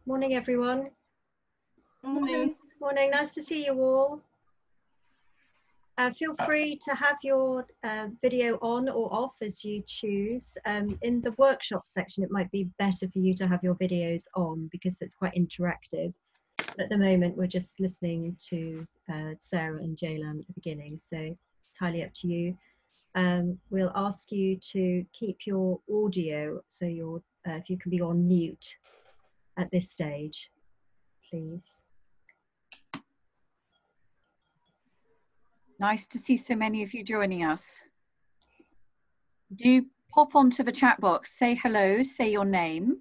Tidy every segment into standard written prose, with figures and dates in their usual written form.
Morning, everyone. Morning. Morning. Nice to see you all. Feel free to have your video on or off as you choose. In the workshop section, it might be better for you to have your videos on because it's quite interactive. But at the moment, we're just listening to Sarah and Jaylan at the beginning, so it's entirely up to you. We'll ask you to keep your audio, so if you can be on mute at this stage, please. Nice to see so many of you joining us. Do pop onto the chat box, say hello, say your name,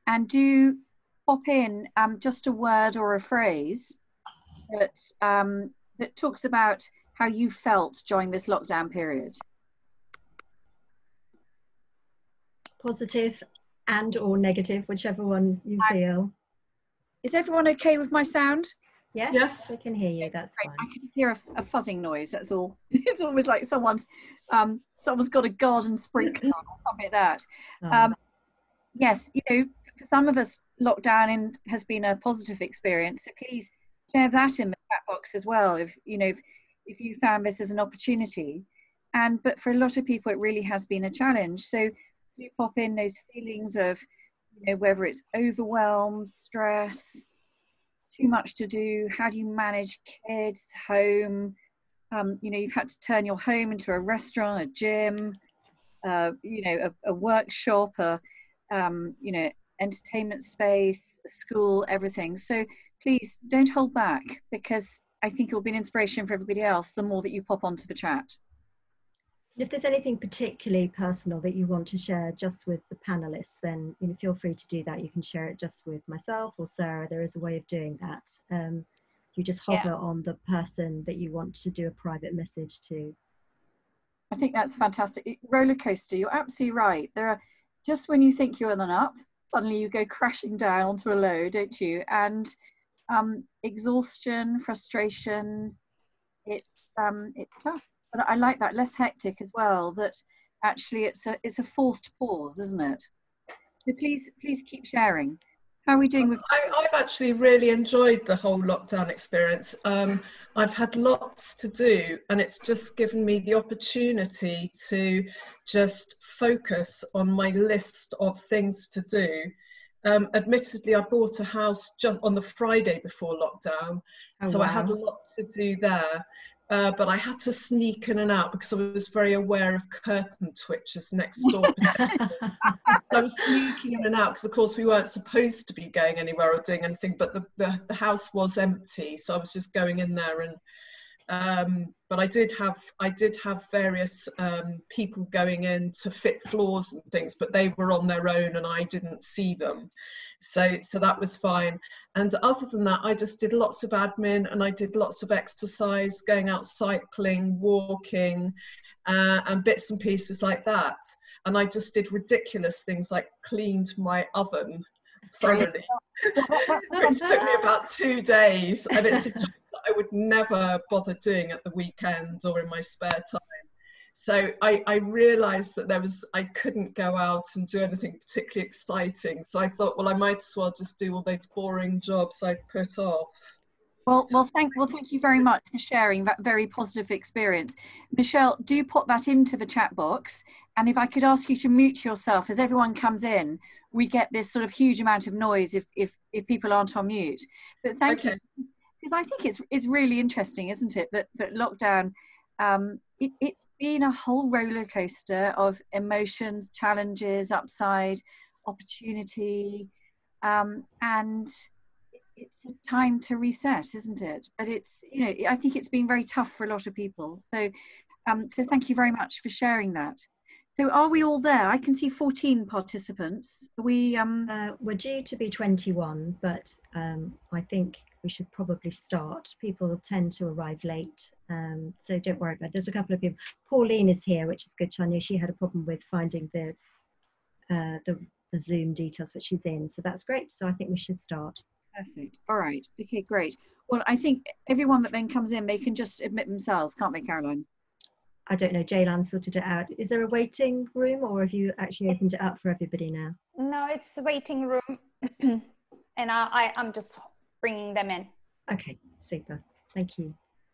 and do pop in just a word or a phrase that talks about how you felt during this lockdown period. Positive and or negative, whichever one you feel. Is everyone okay with my sound? Yes, I can hear you. That's fine. I can hear a fuzzing noise. That's all. It's almost like someone's got a garden sprinkler or something like that. Yes, for some of us, lockdown has been a positive experience. So please share that in the chat box as well. If you found this as an opportunity, but for a lot of people, it really has been a challenge. So do pop in those feelings of, whether it's overwhelm, stress, too much to do, how do you manage kids, home, you've had to turn your home into a restaurant, a gym, a workshop, entertainment space, a school, everything. So please don't hold back, because I think it will be an inspiration for everybody else the more that you pop onto the chat. If there's anything particularly personal that you want to share just with the panelists, then feel free to do that. You can share it just with myself or Sarah. There is a way of doing that. You just hover on the person that you want to do a private message to. I think that's fantastic. Roller coaster, you're absolutely right. There are, just when you think you're on an up, suddenly you go crashing down onto a low, don't you? And exhaustion, frustration, it's tough. But I like that, less hectic as well, that actually it's a forced pause, isn't it? So please keep sharing. How are we doing with... I've actually really enjoyed the whole lockdown experience. I've had lots to do, and it's just given me the opportunity to just focus on my list of things to do. Admittedly, I bought a house just on the Friday before lockdown, so wow. I had a lot to do there. But I had to sneak in and out because I was very aware of curtain twitchers next door. I was sneaking in and out because, of course, we weren't supposed to be going anywhere or doing anything, but the house was empty, so I was just going in there. And but I did have various people going in to fit floors and things, but they were on their own and I didn't see them. So that was fine. And other than that, I just did lots of admin and I did lots of exercise, going out cycling, walking, and bits and pieces like that. And I just did ridiculous things like cleaned my oven thoroughly, which took me about 2 days. And it's a job that I would never bother doing at the weekend or in my spare time. So I realised that I couldn't go out and do anything particularly exciting. So I thought, well, I might as well just do all those boring jobs I've put off. Well, thank you very much for sharing that very positive experience. Michelle, do put that into the chat box. And if I could ask you to mute yourself as everyone comes in, we get this sort of huge amount of noise if people aren't on mute. But thank you, because I think it's really interesting, isn't it, that lockdown, it's been a whole roller coaster of emotions, challenges, upside, opportunity, and it's a time to reset, isn't it? But it's, I think it's been very tough for a lot of people. So thank you very much for sharing that. So are we all there? I can see 14 participants. We're due to be 21, but I think we should probably start. People tend to arrive late, so don't worry about it. There's a couple of people. Pauline is here, which is good. I knew she had a problem with finding the Zoom details, but she's in, so that's great. So I think we should start. Perfect. All right. Okay, great. Well, I think everyone that then comes in, they can just admit themselves, can't they, Caroline? I don't know, Jaylan sorted it out. Is there a waiting room or have you actually opened it up for everybody now? No, it's a waiting room. and I'm just bringing them in. Okay, super. Thank you.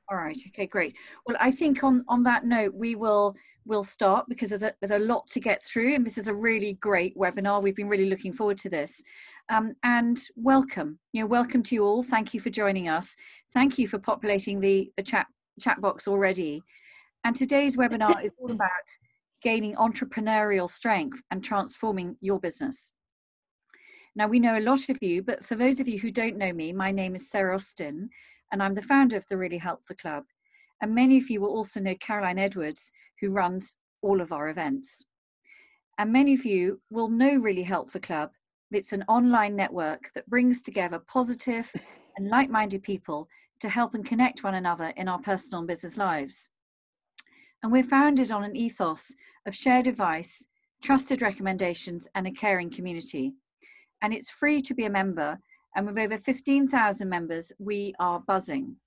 All right. Okay, great. Well, I think on that note, we'll start, because there's a lot to get through, and this is a really great webinar. We've been really looking forward to this. And welcome. Welcome to you all. Thank you for joining us. Thank you for populating the chat box already. And today's webinar is all about gaining entrepreneurial strength and transforming your business. Now, we know a lot of you, but for those of you who don't know me, my name is Sarah Austin, and I'm the founder of the Really Helpful Club. And many of you will also know Caroline Edwards, who runs all of our events. And many of you will know Really Helpful Club. It's an online network that brings together positive and like-minded people to help and connect one another in our personal and business lives. And we're founded on an ethos of shared advice, trusted recommendations, and a caring community. And it's free to be a member. And with over 15,000 members, we are buzzing.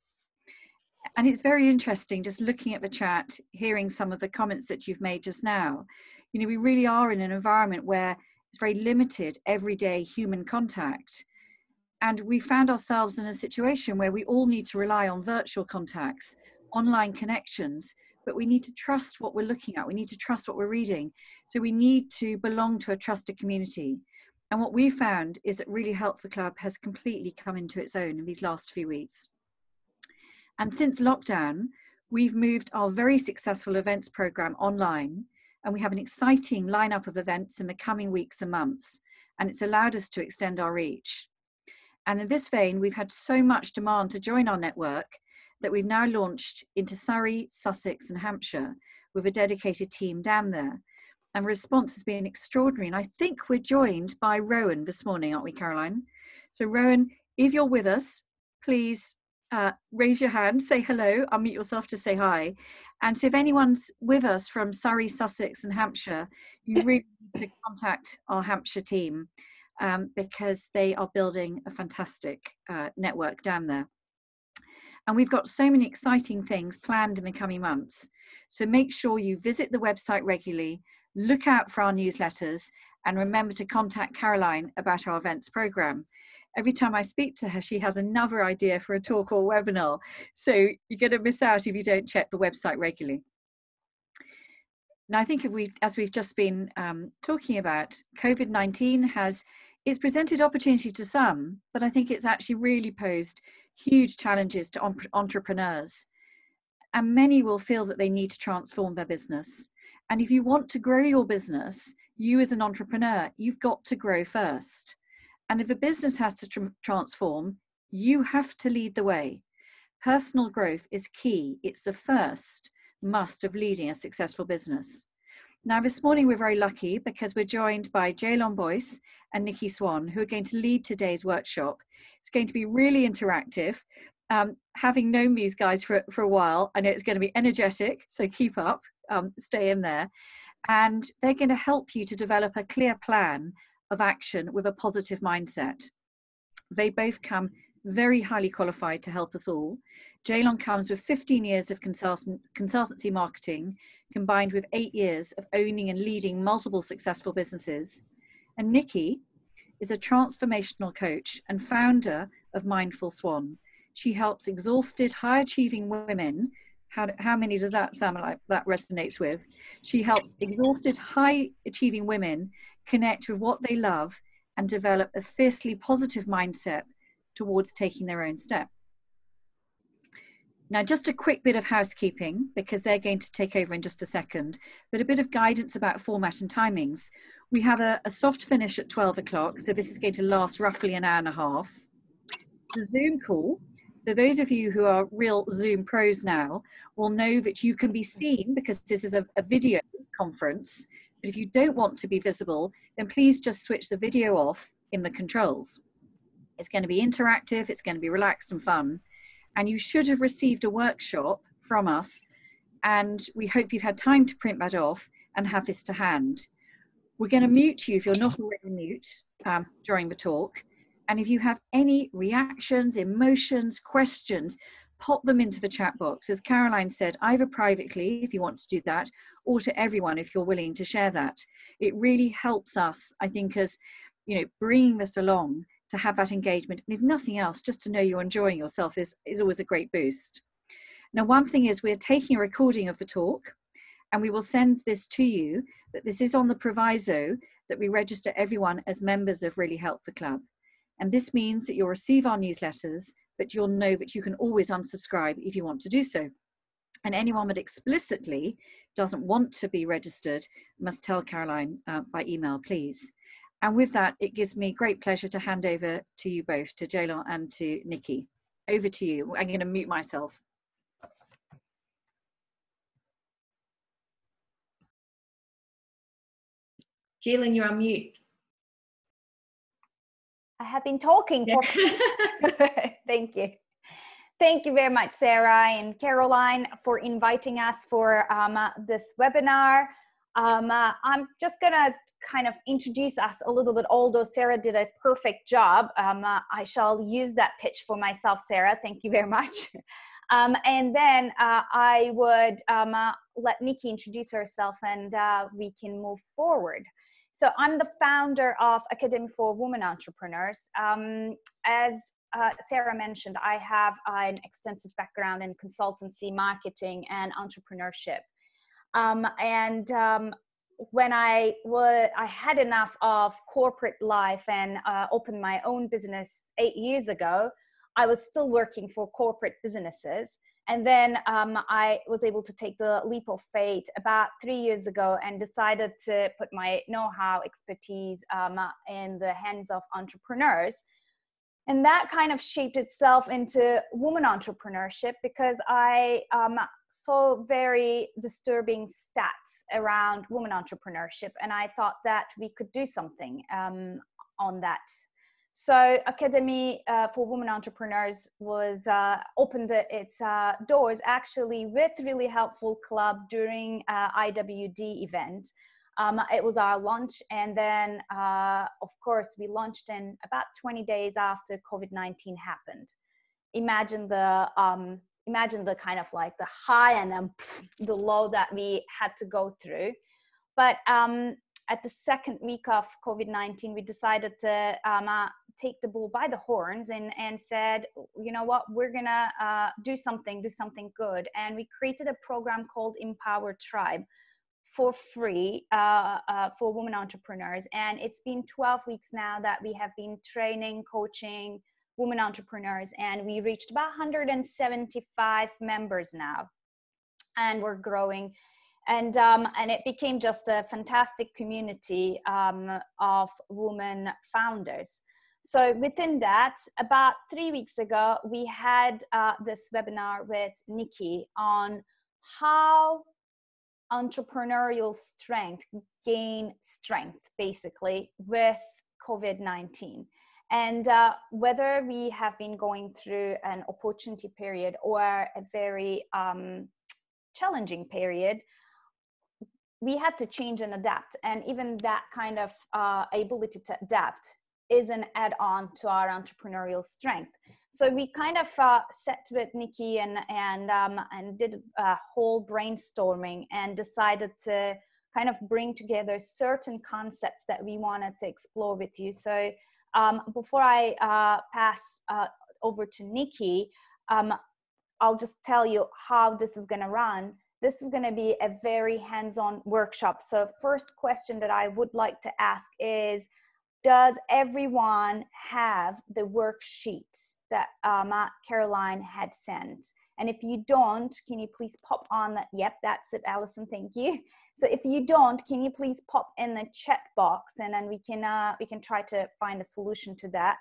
And it's very interesting just looking at the chat, hearing some of the comments that you've made just now. We really are in an environment where it's very limited everyday human contact. And we found ourselves in a situation where we all need to rely on virtual contacts, online connections, but we need to trust what we're looking at. We need to trust what we're reading. So we need to belong to a trusted community. And what we found is that Really Helpful Club has completely come into its own in these last few weeks. And since lockdown, we've moved our very successful events program online, and we have an exciting lineup of events in the coming weeks and months, and it's allowed us to extend our reach. And in this vein, we've had so much demand to join our network that we've now launched into Surrey, Sussex and Hampshire with a dedicated team down there. And response has been extraordinary. And I think we're joined by Rowan this morning, aren't we, Caroline? So Rowan, if you're with us, please raise your hand, say hello, unmute yourself to say hi. And so if anyone's with us from Surrey, Sussex and Hampshire, you really need to contact our Hampshire team because they are building a fantastic network down there. And we've got so many exciting things planned in the coming months. So make sure you visit the website regularly, look out for our newsletters, and remember to contact Caroline about our events program. Every time I speak to her, she has another idea for a talk or webinar. So you're going to miss out if you don't check the website regularly. Now, I think as we've just been talking about, COVID-19 it's presented opportunity to some, but I think it's actually really posed huge challenges to entrepreneurs. And many will feel that they need to transform their business. And if you want to grow your business, you as an entrepreneur, you've got to grow first. And if a business has to transform, you have to lead the way. Personal growth is key. It's the first must of leading a successful business. Now, this morning, we're very lucky because we're joined by Jaylon Boyce and Nikki Swan, who are going to lead today's workshop. It's going to be really interactive. Having known these guys for a while, I know it's going to be energetic, so keep up, stay in there. And they're going to help you to develop a clear plan of action with a positive mindset. They both come very highly qualified to help us all. Jaylon comes with 15 years of consultancy marketing, combined with 8 years of owning and leading multiple successful businesses. And Nikki is a transformational coach and founder of Mindful Swan. She helps exhausted, high-achieving women. How many does that sound like that resonates with? She helps exhausted, high-achieving women connect with what they love and develop a fiercely positive mindset towards taking their own step. Now, just a quick bit of housekeeping, because they're going to take over in just a second, but a bit of guidance about format and timings. We have a soft finish at 12 o'clock, so this is going to last roughly an hour and a half. The Zoom call, so those of you who are real Zoom pros now will know that you can be seen because this is a video conference. But if you don't want to be visible, then please just switch the video off in the controls. It's going to be interactive, it's going to be relaxed and fun. And you should have received a workshop from us, and we hope you've had time to print that off and have this to hand. We're going to mute you if you're not already mute during the talk. And if you have any reactions, emotions, questions, pop them into the chat box. As Caroline said, either privately, if you want to do that, or to everyone if you're willing to share that. It really helps us, I think, as bringing this along to have that engagement. And if nothing else, just to know you're enjoying yourself is always a great boost. Now, one thing is we're taking a recording of the talk, and we will send this to you, but this is on the proviso that we register everyone as members of Really Help the Club. And this means that you'll receive our newsletters, but you'll know that you can always unsubscribe if you want to do so. And anyone that explicitly doesn't want to be registered must tell Caroline by email, please. And with that, it gives me great pleasure to hand over to you both, to Jaylon and to Nikki. Over to you. I'm going to mute myself. Jaylon, you're on mute. I have been talking for thank you. Thank you very much, Sarah and Caroline, for inviting us for this webinar. I'm just gonna kind of introduce us a little bit, although Sarah did a perfect job. I shall use that pitch for myself, Sarah. Thank you very much. And then I would let Nikki introduce herself, and we can move forward. So I'm the founder of Academy for Women Entrepreneurs. As Sarah mentioned, I have an extensive background in consultancy, marketing, and entrepreneurship. When I had enough of corporate life and opened my own business 8 years ago, I was still working for corporate businesses. And then I was able to take the leap of faith about 3 years ago and decided to put my know-how, expertise in the hands of entrepreneurs. And that kind of shaped itself into women entrepreneurship, because I saw very disturbing stats around women entrepreneurship. And I thought that we could do something on that. So Academy for Women Entrepreneurs was opened its doors actually with Really Helpful Club during IWD event. It was our launch, and then of course we launched in about 20 days after COVID-19 happened. Imagine the kind of like the high and the low that we had to go through. But at the second week of COVID-19, we decided to take the bull by the horns and said, you know what, we're gonna do something good. And we created a program called Empower Tribe for free for women entrepreneurs. And it's been 12 weeks now that we have been training, coaching women entrepreneurs, and we reached about 175 members now, and we're growing. And it became just a fantastic community of women founders. So within that, about 3 weeks ago, we had this webinar with Nikki on how entrepreneurial strength gain strength, basically, with COVID-19. And whether we have been going through an opportunity period or a very challenging period, we had to change and adapt. And even that kind of ability to adapt is an add-on to our entrepreneurial strength. So we kind of sat with Nikki and did a whole brainstorming and decided to kind of bring together certain concepts that we wanted to explore with you. So before I pass over to Nikki, I'll just tell you how this is going to run. This is going to be a very hands-on workshop. So first question that I would like to ask is, does everyone have the worksheets that Caroline had sent? And if you don't, can you please pop on that? Yep, that's it, Alison, thank you. So if you don't, can you please pop in the chat box, and then we can try to find a solution to that.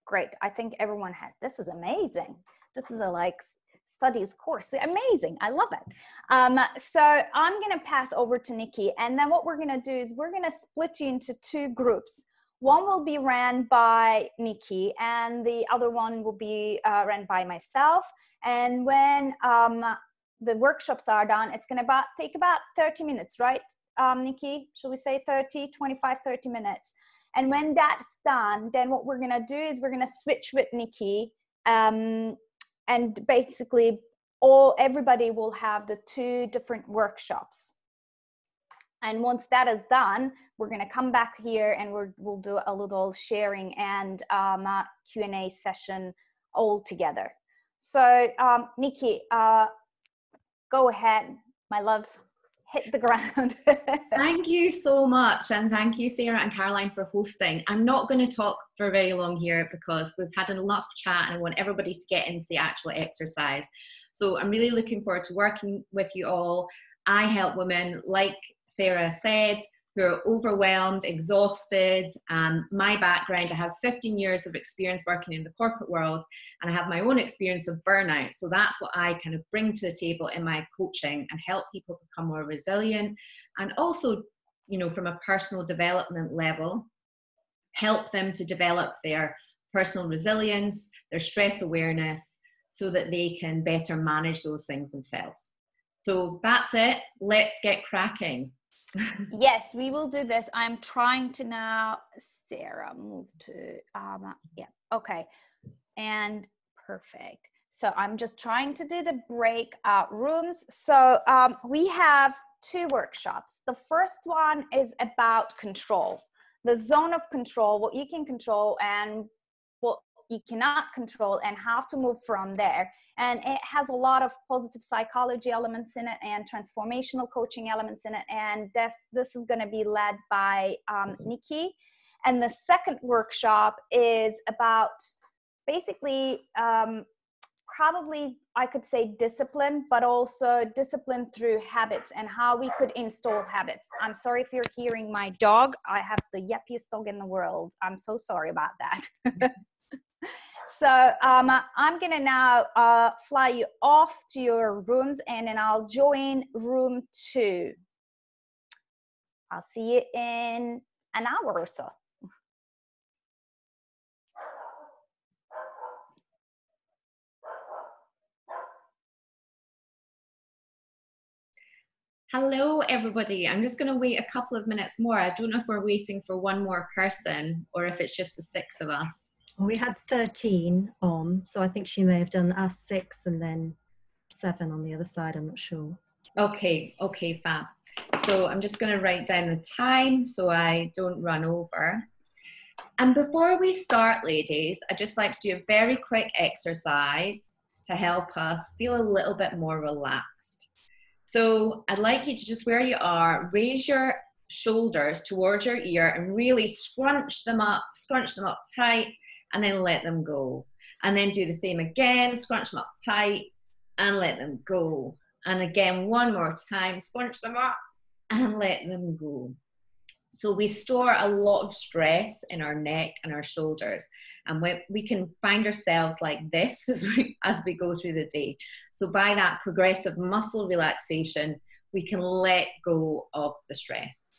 Great, I think everyone has. This is amazing. This is a studies course. Amazing. I love it. So I'm going to pass over to Nikki, and then what we're going to do is we're going to split you into two groups. One will be ran by Nikki, and the other one will be ran by myself. And when the workshops are done, it's going to take about 30 minutes, right, Nikki? Should we say 25, 30 minutes? And when that's done, then what we're going to do is we're going to switch with Nikki, and basically everybody will have the two different workshops. And once that is done, we're going to come back here and we'll do a little sharing and Q&A session all together. So Nikki, go ahead, my love, hit the ground. Thank you so much, and thank you Sarah and Caroline for hosting. I'm not going to talk for very long here because we've had enough chat and I want everybody to get into the actual exercise. So I'm really looking forward to working with you all. I help women, like Sarah said, who are overwhelmed, exhausted. My background, I have 15 years of experience working in the corporate world, and I have my own experience of burnout. So that's what I kind of bring to the table in my coaching and help people become more resilient. And also, you know, from a personal development level, help them to develop their personal resilience, their stress awareness, so that they can better manage those things themselves. So that's it. Let's get cracking. Yes, we will do this. I'm trying to now, Sarah, move to, yeah, okay. And perfect. So I'm just trying to do the breakout rooms. So we have 2 workshops. The first one is about control, the zone of control, what you can control and what you cannot control, and how to move from there. And it has a lot of positive psychology elements in it and transformational coaching elements in it. And this is going to be led by Nikki. And the second workshop is about basically probably I could say discipline, but also discipline through habits and how we could install habits. I'm sorry if you're hearing my dog. I have the yappiest dog in the world. I'm so sorry about that. So I'm going to now fly you off to your rooms, and then I'll join room 2. I'll see you in an hour or so. Hello, everybody. I'm just going to wait a couple of minutes more. I don't know if we're waiting for one more person or if it's just the 6 of us. We had 13 on, so I think she may have done us 6 and then 7 on the other side. I'm not sure. Okay, fab. So I'm just going to write down the time so I don't run over. And before we start, ladies, I'd just like to do a very quick exercise to help us feel a little bit more relaxed. So I'd like you to just where you are, raise your shoulders towards your ear and really scrunch them up tight, and then let them go. And then do the same again, scrunch them up tight and let them go. And again, one more time, scrunch them up and let them go. So we store a lot of stress in our neck and our shoulders, and we can find ourselves like this as we go through the day. So by that progressive muscle relaxation, we can let go of the stress.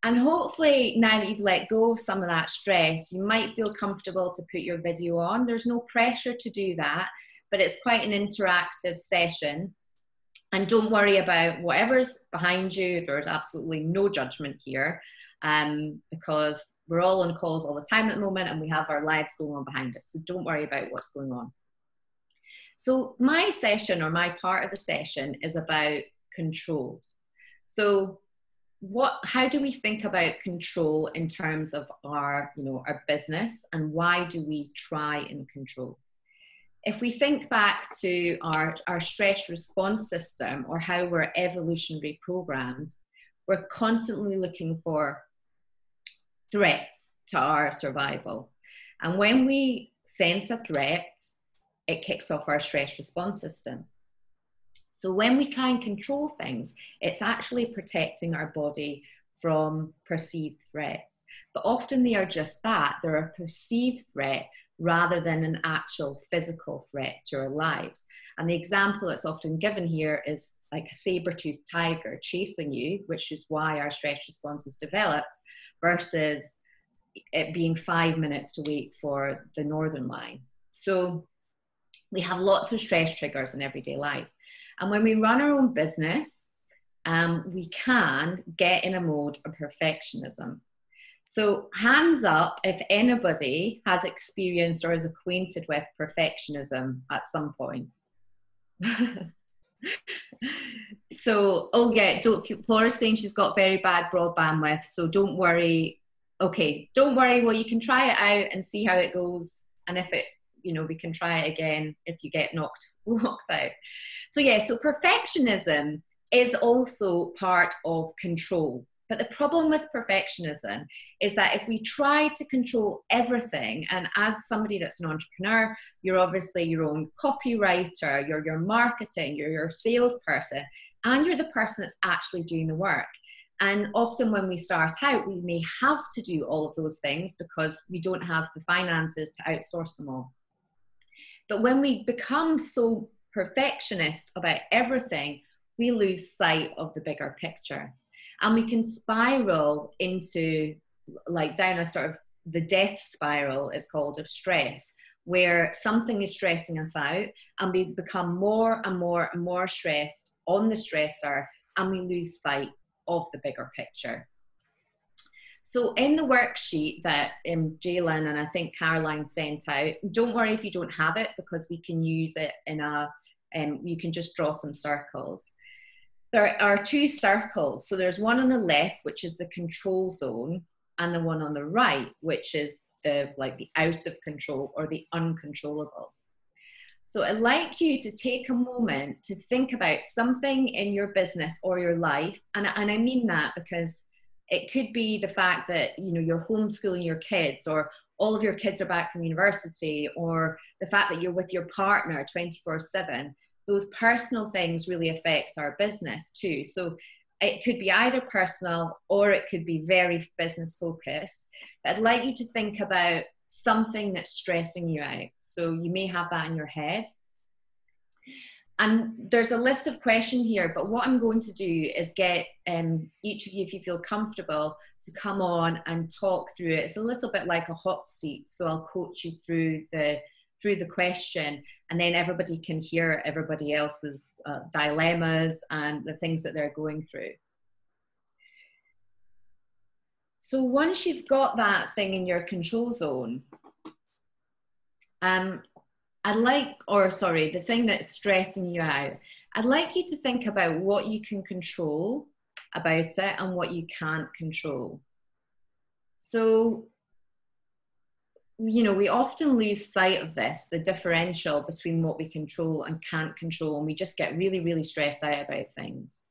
And hopefully now that you've let go of some of that stress, you might feel comfortable to put your video on. There's no pressure to do that, but it's quite an interactive session. And don't worry about whatever's behind you. There's absolutely no judgment here, because we're all on calls all the time at the moment and we have our lives going on behind us. So don't worry about what's going on. So my session, or my part of the session, is about control. So how do we think about control in terms of our business, and why do we try and control? If we think back to our stress response system, or how we're evolutionary programmed, we're constantly looking for threats to our survival. And when we sense a threat, it kicks off our stress response system. So when we try and control things, it's actually protecting our body from perceived threats. But often they are just that. They're a perceived threat rather than an actual physical threat to our lives. And the example that's often given here is like a saber-toothed tiger chasing you, which is why our stress response was developed, versus it being 5 minutes to wait for the northern line. So we have lots of stress triggers in everyday life. And when we run our own business, we can get in a mode of perfectionism. So hands up if anybody has experienced or is acquainted with perfectionism at some point. So, oh yeah, Flora's saying she's got very bad broadband, so don't worry. Okay, don't worry. Well, you can try it out and see how it goes. And if it, we can try it again if you get knocked out. So yeah, so perfectionism is also part of control. But the problem with perfectionism is that if we try to control everything, and as somebody that's an entrepreneur, you're obviously your own copywriter, you're your marketing, you're your salesperson, and you're the person that's actually doing the work. And often when we start out, we may have to do all of those things because we don't have the finances to outsource them all. But when we become so perfectionist about everything, we lose sight of the bigger picture. And we can spiral into, like, down a sort of the death spiral, is called, of stress, where something is stressing us out and we become more and more and more stressed on the stressor, and we lose sight of the bigger picture. So in the worksheet that Jalen and I think Caroline sent out, don't worry if you don't have it, because we can use it in you can just draw some circles. There are two circles. So there's one on the left, which is the control zone, and the one on the right, which is the out of control or the uncontrollable. So I'd like you to take a moment to think about something in your business or your life. And I mean that because it could be the fact that, you're homeschooling your kids, or all of your kids are back from university, or the fact that you're with your partner 24/7. Those personal things really affect our business too. So it could be either personal or it could be very business focused. But I'd like you to think about something that's stressing you out. So you may have that in your head. And there's a list of questions here, but what I'm going to do is get each of you, if you feel comfortable, to come on and talk through it. It's a little bit like a hot seat. So I'll coach you through the question, and then everybody can hear everybody else's dilemmas and the things that they're going through. So once you've got that thing in your control zone, the thing that's stressing you out, I'd like you to think about what you can control about it and what you can't control. So, we often lose sight of this, the differential between what we control and can't control, and we just get really, really stressed out about things.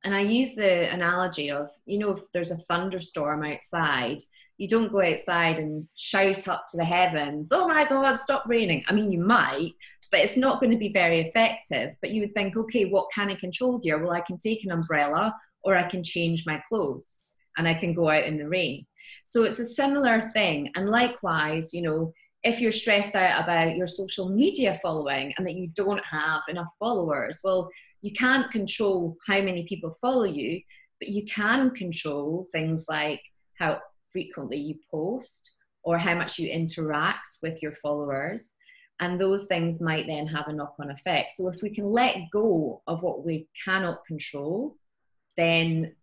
And I use the analogy of, if there's a thunderstorm outside, you don't go outside and shout up to the heavens, oh my God, stop raining. I mean, you might, but it's not going to be very effective. But you would think, okay, what can I control here? Well, I can take an umbrella, or I can change my clothes, and I can go out in the rain. So it's a similar thing. And likewise, if you're stressed out about your social media following and that you don't have enough followers, well, you can't control how many people follow you, but you can control things like how frequently you post or how much you interact with your followers. And those things might then have a knock-on effect. So if we can let go of what we cannot control, then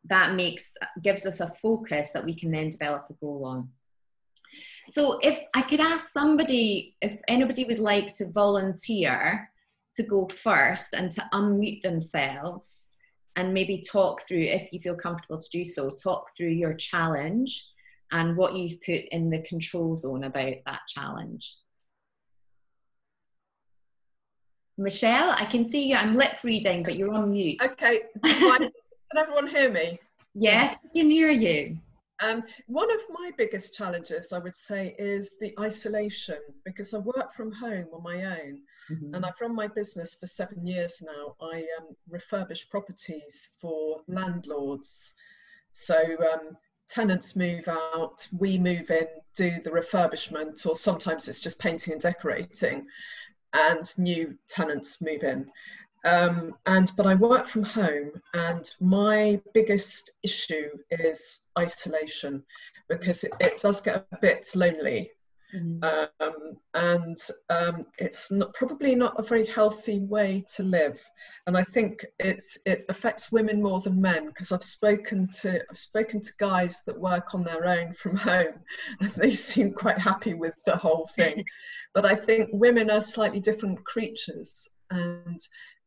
that gives us a focus that we can then develop a goal on. So if I could ask somebody, if anybody would like to volunteer to go first and to unmute themselves and maybe talk through, if you feel comfortable to do so, talk through your challenge and what you've put in the control zone about that challenge. Michelle, I can see you. I'm lip reading, but you're on mute. Okay. Can everyone hear me? Yes, I can hear you. One of my biggest challenges, I would say, is the isolation, because I work from home on my own. Mm-hmm. And I've run my business for 7 years now. I refurbish properties for landlords. So tenants move out, we move in, do the refurbishment, or sometimes it's just painting and decorating, and new tenants move in. But I work from home, and my biggest issue is isolation, because it does get a bit lonely. Mm-hmm. It's probably not a very healthy way to live, and I think it affects women more than men, because I've spoken to guys that work on their own from home, and they seem quite happy with the whole thing. But I think women are slightly different creatures, and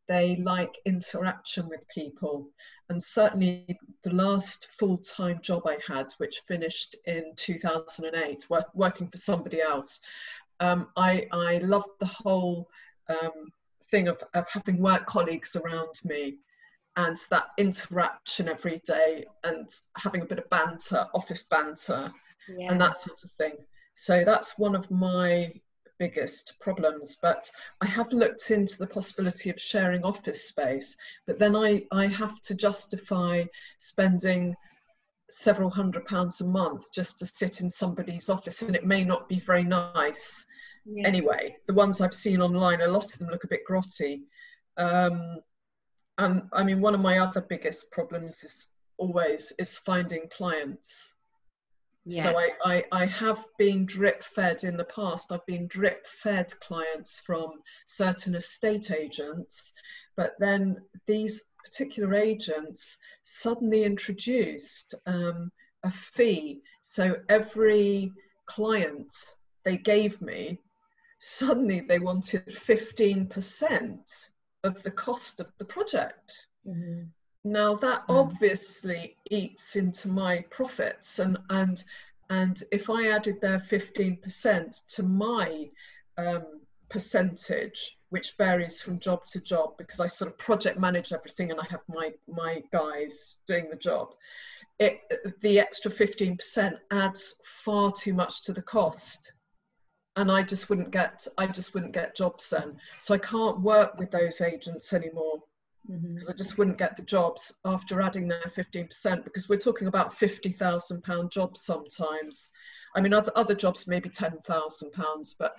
they like interaction with people. And certainly the last full-time job I had, which finished in 2008, working for somebody else, I loved the whole thing of having work colleagues around me, and that interaction every day, and having a bit of banter, office banter, and that sort of thing. So that's one of my biggest problems. But I have looked into the possibility of sharing office space, but then I have to justify spending several £100s a month just to sit in somebody's office, and it may not be very nice. Anyway, the ones I've seen online, a lot of them look a bit grotty. And I mean, one of my other biggest problems is finding clients. So I have been drip fed in the past. I've been drip fed clients from certain estate agents, but then these particular agents suddenly introduced a fee. So every client they gave me, suddenly they wanted 15% of the cost of the project. Mm-hmm. Now that obviously eats into my profits, and if I added their 15% to my percentage, which varies from job to job because I sort of project manage everything and I have my guys doing the job, the extra 15% adds far too much to the cost. And I just wouldn't get jobs then. So I can't work with those agents anymore, because I just wouldn't get the jobs after adding their 15%, because we're talking about £50,000 jobs sometimes. I mean, other jobs maybe £10,000, but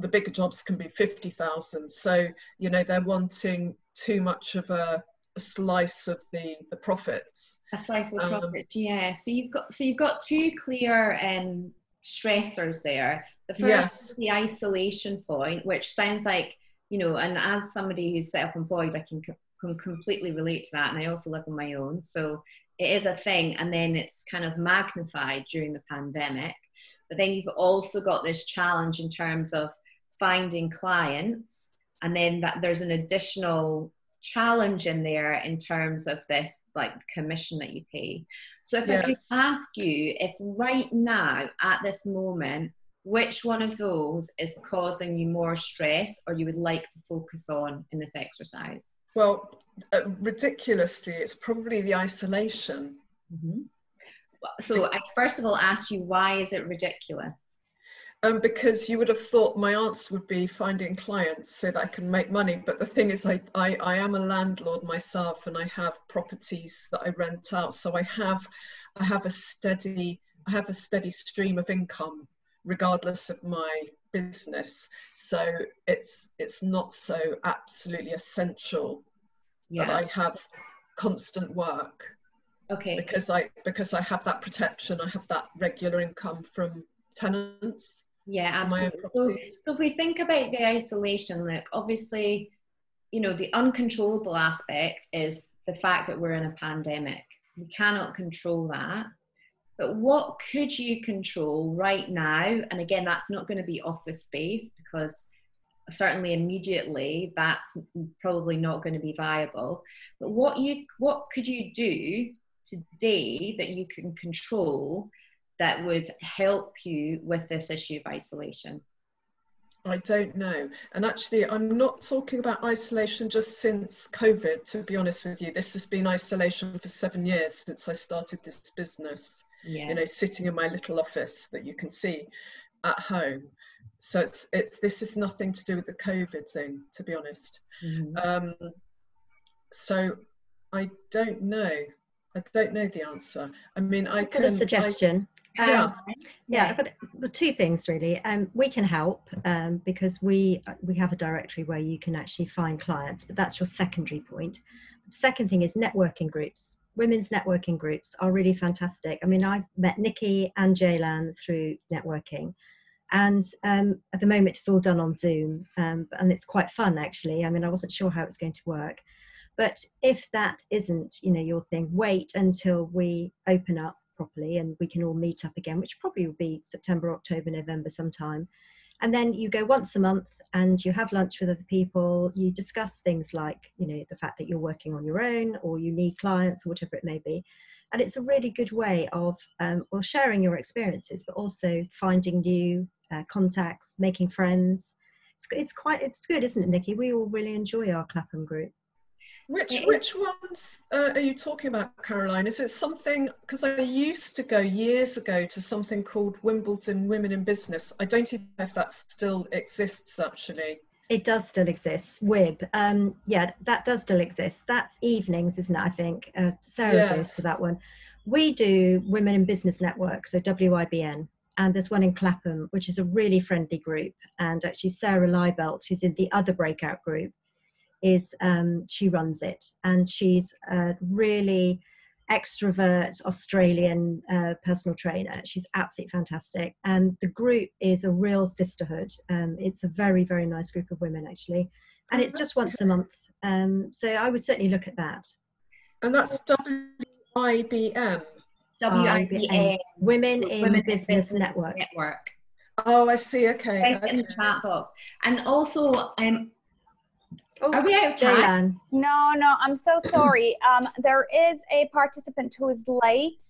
the bigger jobs can be 50,000. So, you know, they're wanting too much of a slice of the profits. A slice of the profits, yeah. So you've got two clear stressors there. The first is the isolation point, which sounds like, you know, and as somebody who's self-employed, I can completely relate to that, and I also live on my own, so it is a thing. And then it's kind of magnified during the pandemic. But then you've also got this challenge in terms of finding clients, and then that there's an additional challenge in there in terms of this, like, commission that you pay. So if I could ask you, if right now at this moment, which one of those is causing you more stress, or you would like to focus on in this exercise? Well, ridiculously, it's probably the isolation. Mm-hmm. So I first of all ask you, why is it ridiculous? Because you would have thought my answer would be finding clients so that I can make money. But the thing is, I am a landlord myself, and I have properties that I rent out. So I have a steady stream of income, regardless of my business. So it's not so absolutely essential that I have constant work. Okay. Because I have that protection. I have that regular income from tenants. Yeah, absolutely. So if we think about the isolation, look, obviously, you know, the uncontrollable aspect is the fact that we're in a pandemic. We cannot control that. But what could you control right now? And again, that's not going to be office space, because certainly immediately that's probably not going to be viable. But what could you do today that you can control that would help you with this issue of isolation? I don't know. And actually, I'm not talking about isolation just since COVID, to be honest with you. This has been isolation for 7 years since I started this business. You know, sitting in my little office that you can see at home. So this is nothing to do with the COVID thing, to be honest. Mm-hmm. So I don't know. I don't know the answer. I mean, I've got a suggestion. I've got two things really. We can help because we have a directory where you can actually find clients, but that's your secondary point. The second thing is networking groups. Women's networking groups are really fantastic. I mean, I've met Nikki and Jaylan through networking, and at the moment it's all done on Zoom, and it's quite fun actually. I mean, I wasn't sure how it was going to work. But if that isn't, you know, your thing, wait until we open up properly and we can all meet up again, which probably will be September, October, November sometime. And then you go once a month and you have lunch with other people. You discuss things like, you know, the fact that you're working on your own or you need clients or whatever it may be. And it's a really good way of, well, sharing your experiences, but also finding new contacts, making friends. It's good, isn't it, Nikki? We all really enjoy our Clapham group. Which ones are you talking about, Caroline? Is it something, because I used to go years ago to something called Wimbledon Women in Business. I don't even know if that still exists, actually. It does still exist. WIB. Yeah, that does still exist. That's evenings, isn't it? I think Sarah goes to that one. We do Women in Business Network, so WIBN. And there's one in Clapham, which is a really friendly group. And actually Sarah Leibelt, who's in the other breakout group, she runs it, and she's a really extrovert Australian personal trainer. She's absolutely fantastic, and the group is a real sisterhood. It's a very, very nice group of women, actually, and it's just once a month. So I would certainly look at that. And that's WIBN. WIBN. Women in Business Network. Oh, I see. Okay. In the chat box. And also, are we out of time? No, I'm so sorry. There is a participant who is late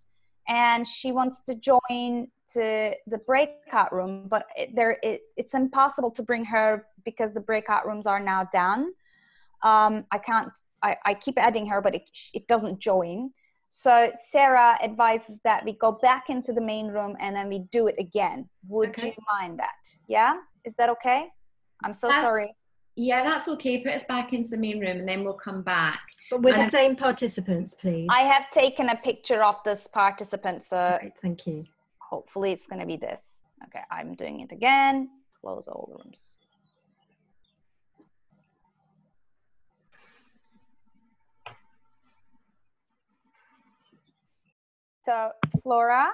and she wants to join to the breakout room, but it's impossible to bring her because the breakout rooms are now done. I keep adding her, but it doesn't join. So Sarah advises that we go back into the main room and then we do it again. Would you mind that? Yeah? Is that okay? I'm so sorry. Yeah, that's okay. Put us back into the main room and then we'll come back. But with the same participants, please. I have taken a picture of this participant, so great, thank you. Hopefully it's going to be this. Okay, I'm doing it again. Close all the rooms. So, Flora.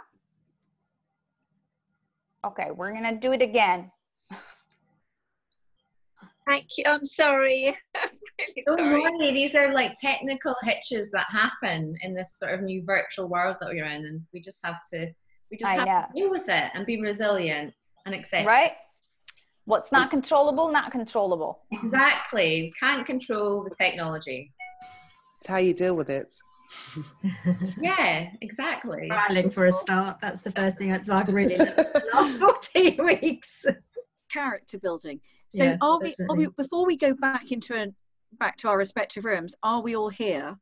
Okay, we're going to do it again. Thank you. I'm sorry. I'm really sorry. Don't worry. These are like technical hitches that happen in this sort of new virtual world that we're in, and we just have to deal with it and be resilient and accept. Right? What's not controllable, not controllable. Exactly. Can't control the technology. It's how you deal with it. Yeah, exactly. Traveling for a start. That's the first thing that's like really the last 14 weeks. Character building. So yes, are we before we go back back to our respective rooms, are we all here?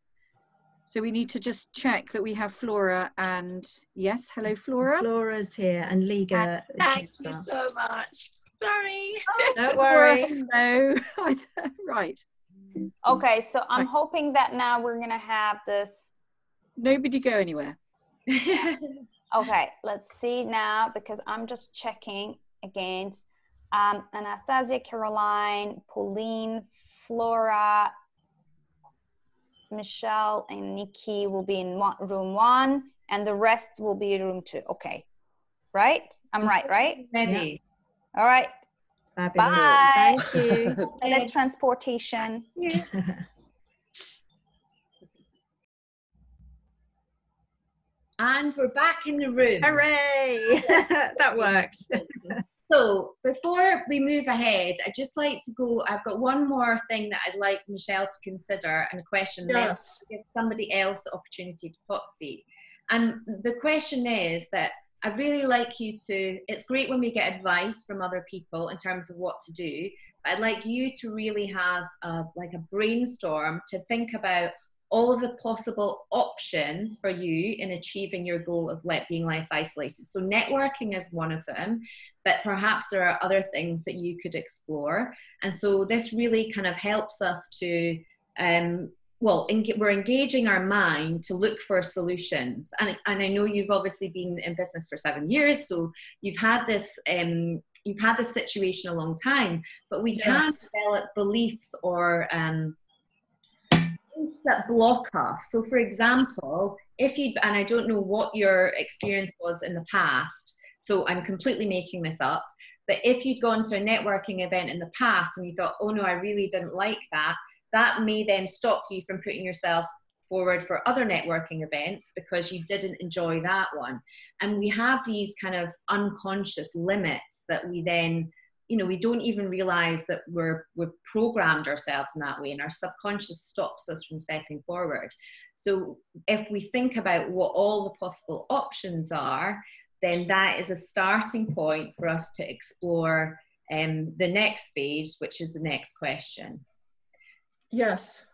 So we need to just check that we have Flora and yes, hello Flora. Flora's here and Liga. Thank you so much. Sorry. Oh, don't worry. No. Right. Okay, so I'm hoping that now we're gonna have this. Nobody go anywhere. Okay, let's see now because I'm just checking against Anastasia, Caroline, Pauline, Flora, Michelle, and Nikki will be in room 1, and the rest will be in room 2. Okay, right? I'm right? Ready. Yeah. All right. Fabulous. Bye. Thank you. Teletransportation. Yeah. And we're back in the room. Hooray! That worked. So before we move ahead, I'd just like to go, I've got one more thing that I'd like Michelle to consider and a question. Yes. Then give somebody else the opportunity to hot seat. And the question is that I'd really like you to, it's great when we get advice from other people in terms of what to do, but I'd like you to really have like a brainstorm to think about all of the possible options for you in achieving your goal of being less isolated. So networking is one of them, but perhaps there are other things that you could explore. And so this really kind of helps us to, we're engaging our mind to look for solutions. And I know you've obviously been in business for 7 years, so you've had this situation a long time, but we can develop beliefs or that block us. So for example, and I don't know what your experience was in the past, so I'm completely making this up, but if you'd gone to a networking event in the past and you thought, oh no, I really didn't like that, that may then stop you from putting yourself forward for other networking events because you didn't enjoy that one. And we have these kind of unconscious limits that we then, you know, we don't even realize that we've programmed ourselves in that way, and our subconscious stops us from stepping forward. So if we think about what all the possible options are, then that is a starting point for us to explore the next stage, which is the next question. Yes.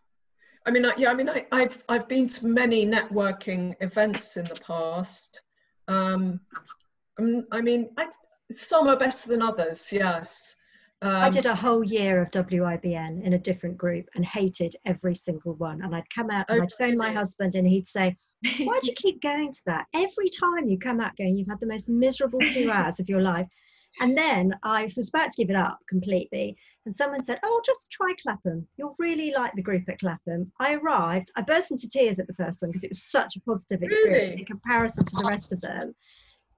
I mean, I've been to many networking events in the past. I mean, some are better than others, yes. I did a whole year of WIBN in a different group and hated every single one. And I'd come out and I'd phone my husband and he'd say, why do you keep going to that? Every time you come out going, you've had the most miserable 2 hours of your life. And then I was about to give it up completely. And someone said, oh, just try Clapham. You'll really like the group at Clapham. I arrived, I burst into tears at the first one because it was such a positive experience in comparison to the rest of them.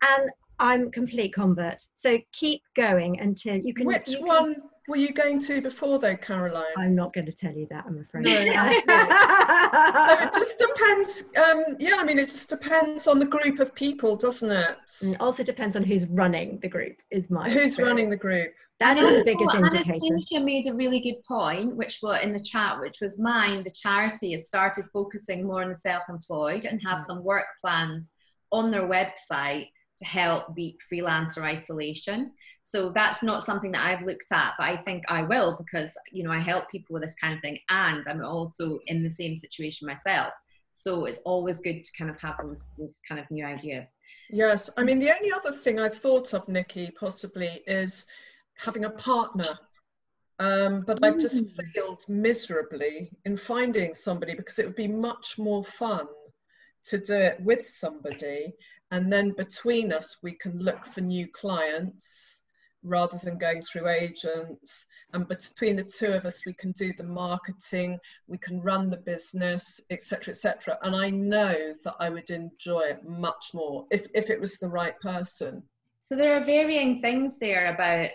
And I'm a complete convert. So keep going until you can. Which one were you going to before though, Caroline? I'm not going to tell you that, I'm afraid. No, so it just depends. Yeah, I mean, it just depends on the group of people, doesn't it? And also depends on who's running the group, is my Who's running the group? That is the biggest indicator. Anastasia made a really good point, which was in the chat, which was mine. The charity has started focusing more on the self-employed and have some work plans on their website to help beat freelancer isolation. So that's not something that I've looked at, but I think I will, because, you know, I help people with this kind of thing, and I'm also in the same situation myself. So it's always good to kind of have those kind of new ideas. Yes, I mean, the only other thing I've thought of, Nikki, possibly is having a partner. But I've just failed miserably in finding somebody, because it would be much more fun to do it with somebody, and then between us we can look for new clients rather than going through agents, and between the two of us we can do the marketing, we can run the business, etc., etc. And I know that I would enjoy it much more if it was the right person. So there are varying things there about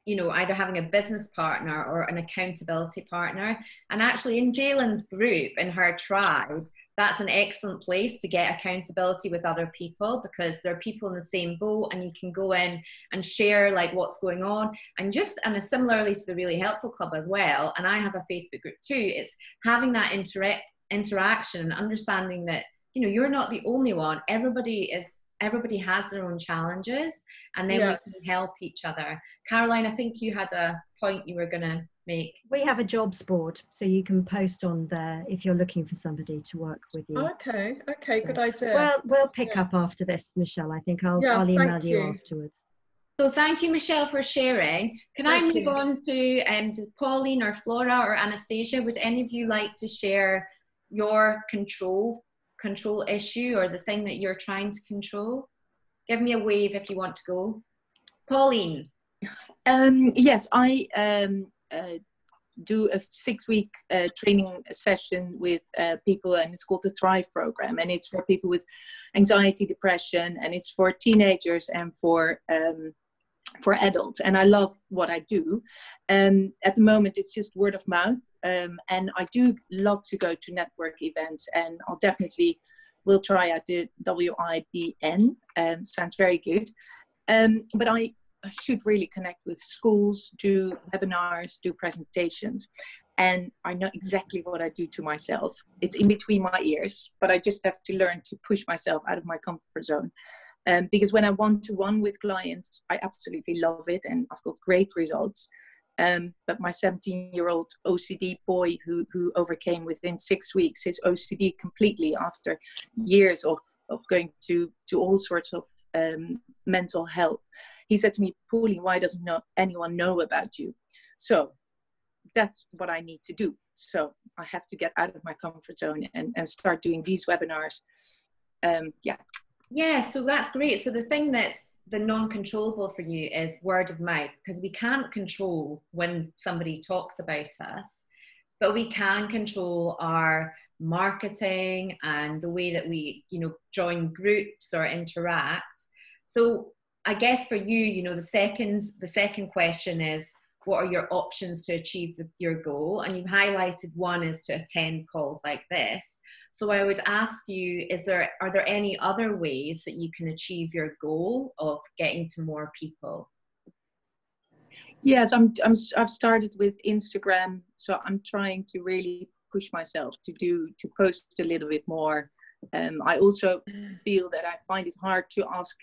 you know, either having a business partner or an accountability partner. And actually in Jalen's group, in her tribe, that's an excellent place to get accountability with other people, because there are people in the same boat and you can go in and share like what's going on. And similarly to the Really Helpful Club as well, and I have a Facebook group too, it's having that interaction and understanding that, you know, you're not the only one. Everybody has their own challenges, and then we can help each other. Caroline, I think you had a point you were going to make. We have a jobs board, so you can post on there if you're looking for somebody to work with you. Okay, good idea. Well, we'll pick up after this, Michelle. I think I'll email you afterwards. So thank you, Michelle, for sharing. Can I move on to Pauline or Flora or Anastasia? Would any of you like to share your control issue, or the thing that you're trying to control? Give me a wave if you want to go. Pauline. Yes, I do a 6-week training session with people, and it's called the Thrive program, and it's for people with anxiety, depression, and it's for teenagers and for adults. And I love what I do. At the moment it's just word of mouth, and I do love to go to network events, and I'll definitely will try out the WIBN. Sounds very good. But I should really connect with schools, do webinars, do presentations, and I know exactly what I do to myself. It's in between my ears, but I just have to learn to push myself out of my comfort zone. Because when I one-to-one with clients, I absolutely love it, and I've got great results. But my 17-year-old OCD boy who overcame within 6 weeks his OCD completely after years of going to all sorts of mental help, he said to me, Pauline, why doesn't anyone know about you? So that's what I need to do. So I have to get out of my comfort zone and start doing these webinars. Yeah, so that's great. So the thing that's the non-controllable for you is word of mouth, because we can't control when somebody talks about us, but we can control our marketing and the way that we, you know, join groups or interact. So I guess for you, you know, the second question is, what are your options to achieve your goal? And you've highlighted one is to attend calls like this. So I would ask you, are there any other ways that you can achieve your goal of getting to more people? Yes, I've started with Instagram, so I'm trying to really push myself to post a little bit more. I also feel that I find it hard to ask,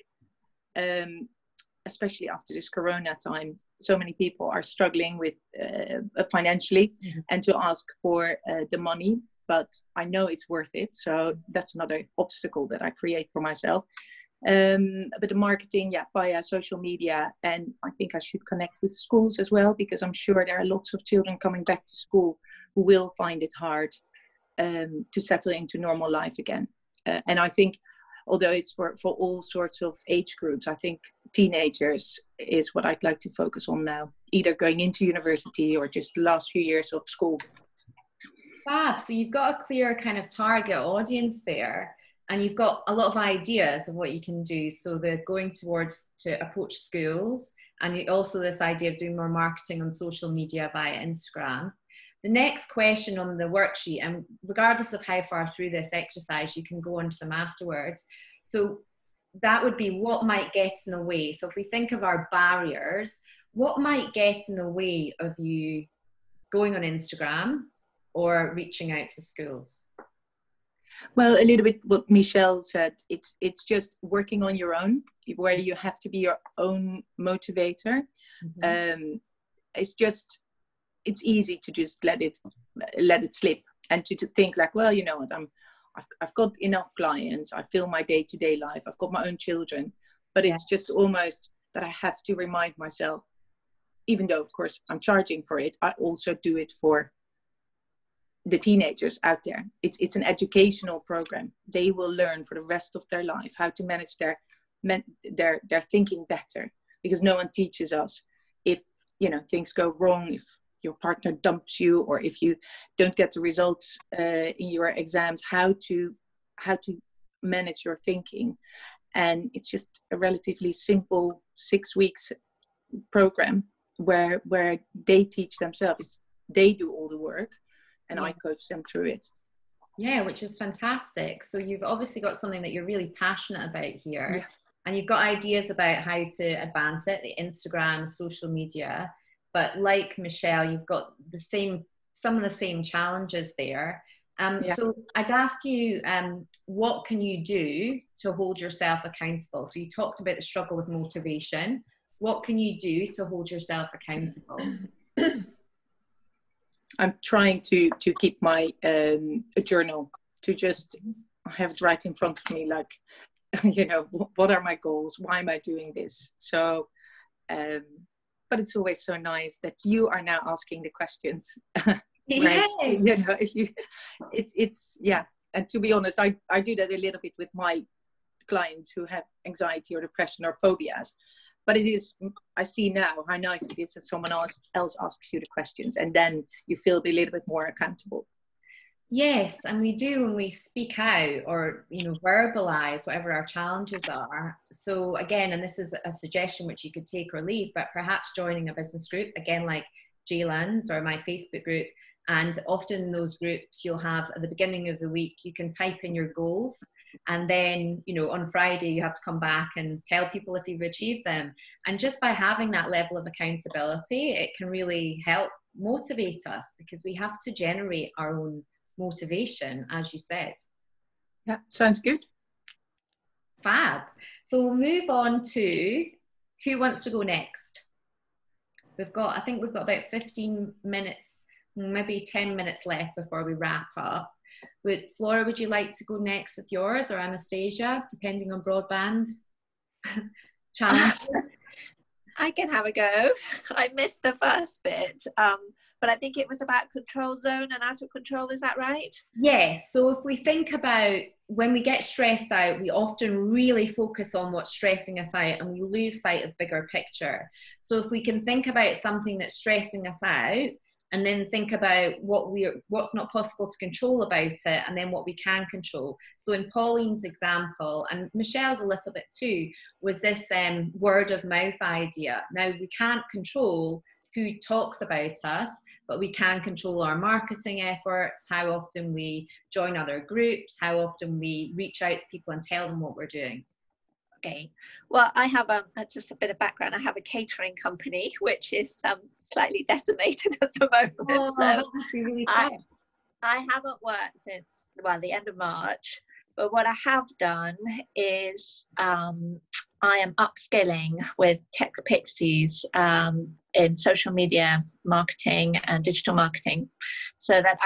especially after this Corona time. So many people are struggling with financially, and to ask for the money. But I know it's worth it, so that's another obstacle that I create for myself. But the marketing, via social media, and I think I should connect with schools as well, because I'm sure there are lots of children coming back to school who will find it hard to settle into normal life again. And I think, although it's for all sorts of age groups, I think teenagers is what I'd like to focus on now, either going into university or just the last few years of school. Fab. So you've got a clear kind of target audience there, and you've got a lot of ideas of what you can do. So they're going towards to approach schools, and also this idea of doing more marketing on social media via Instagram. The next question on the worksheet, and regardless of how far through this exercise, you can go into them afterwards. So that would be what might get in the way. So if we think of our barriers, what might get in the way of you going on Instagram or reaching out to schools? Well, a little bit what Michelle said, it's just working on your own, where you have to be your own motivator. It's easy to just let it slip, and to think like, well, you know what, I've got enough clients, I feel my day-to-day life, I've got my own children, but it's just almost that I have to remind myself, even though of course I'm charging for it, I also do it for the teenagers out there. It's an educational program. They will learn for the rest of their life how to manage their thinking better, because no one teaches us if things go wrong, if your partner dumps you, or if you don't get the results in your exams, how to manage your thinking. And it's just a relatively simple 6 weeks program where they teach themselves. They do all the work, and I coach them through it. Yeah, which is fantastic. So you've obviously got something that you're really passionate about here, and you've got ideas about how to advance it, the Instagram, social media. But like Michelle, you've got some of the same challenges there. So I'd ask you, what can you do to hold yourself accountable? So you talked about the struggle with motivation. What can you do to hold yourself accountable? I'm trying to keep my a journal, to just have it right in front of me, like, what are my goals? Why am I doing this? So, but it's always so nice that you are now asking the questions. Whereas, and to be honest, I do that a little bit with my clients who have anxiety or depression or phobias. But I see now how nice it is that someone else asks you the questions, and then you feel a little bit more accountable. Yes, and we do when we speak out or verbalize whatever our challenges are. So again, and this is a suggestion which you could take or leave, but perhaps joining a business group, again, like Jaylan's or my Facebook group. And often in those groups, you'll have at the beginning of the week, you can type in your goals. And then, on Friday, you have to come back and tell people if you've achieved them. And just by having that level of accountability, it can really help motivate us, because we have to generate our own motivation, as you said. Yeah, sounds good. Fab. So we'll move on to who wants to go next. I think we've got about 15 minutes, maybe 10 minutes left before we wrap up. Flora, would you like to go next with yours, or Anastasia, depending on broadband challenges? I can have a go. I missed the first bit, but I think it was about control zone and out of control. Is that right? Yes. So if we think about when we get stressed out, we often really focus on what's stressing us out, and we lose sight of bigger picture. So if we can think about something that's stressing us out, and then think about what's not possible to control about it, and then what we can control. So in Pauline's example, and Michelle's a little bit too, was this word of mouth idea. Now, we can't control who talks about us, but we can control our marketing efforts, how often we join other groups, how often we reach out to people and tell them what we're doing. Okay, well, I have just a bit of background. I have a catering company, which is slightly decimated at the moment. Oh, So that must be really tough. I haven't worked since, well, the end of March. But what I have done is I am upskilling with Tech Pixies in social media marketing and digital marketing, so that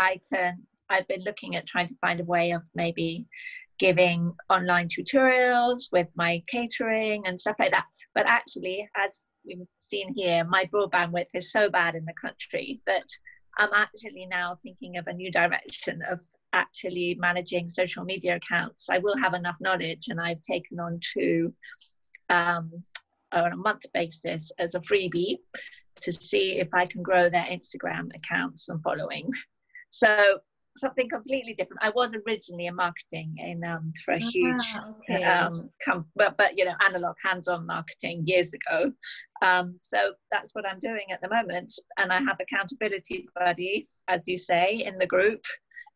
I've been looking at trying to find a way of maybe giving online tutorials with my catering and stuff like that. But actually, as we've seen here, my broadband width is so bad in the country that I'm actually now thinking of a new direction of actually managing social media accounts. I will have enough knowledge, and I've taken on to on a month basis as a freebie to see if I can grow their Instagram accounts and following. So something completely different. I was originally in marketing for a huge but you know, analog hands-on marketing years ago. So that's what I'm doing at the moment, and I have accountability buddies, as you say, in the group,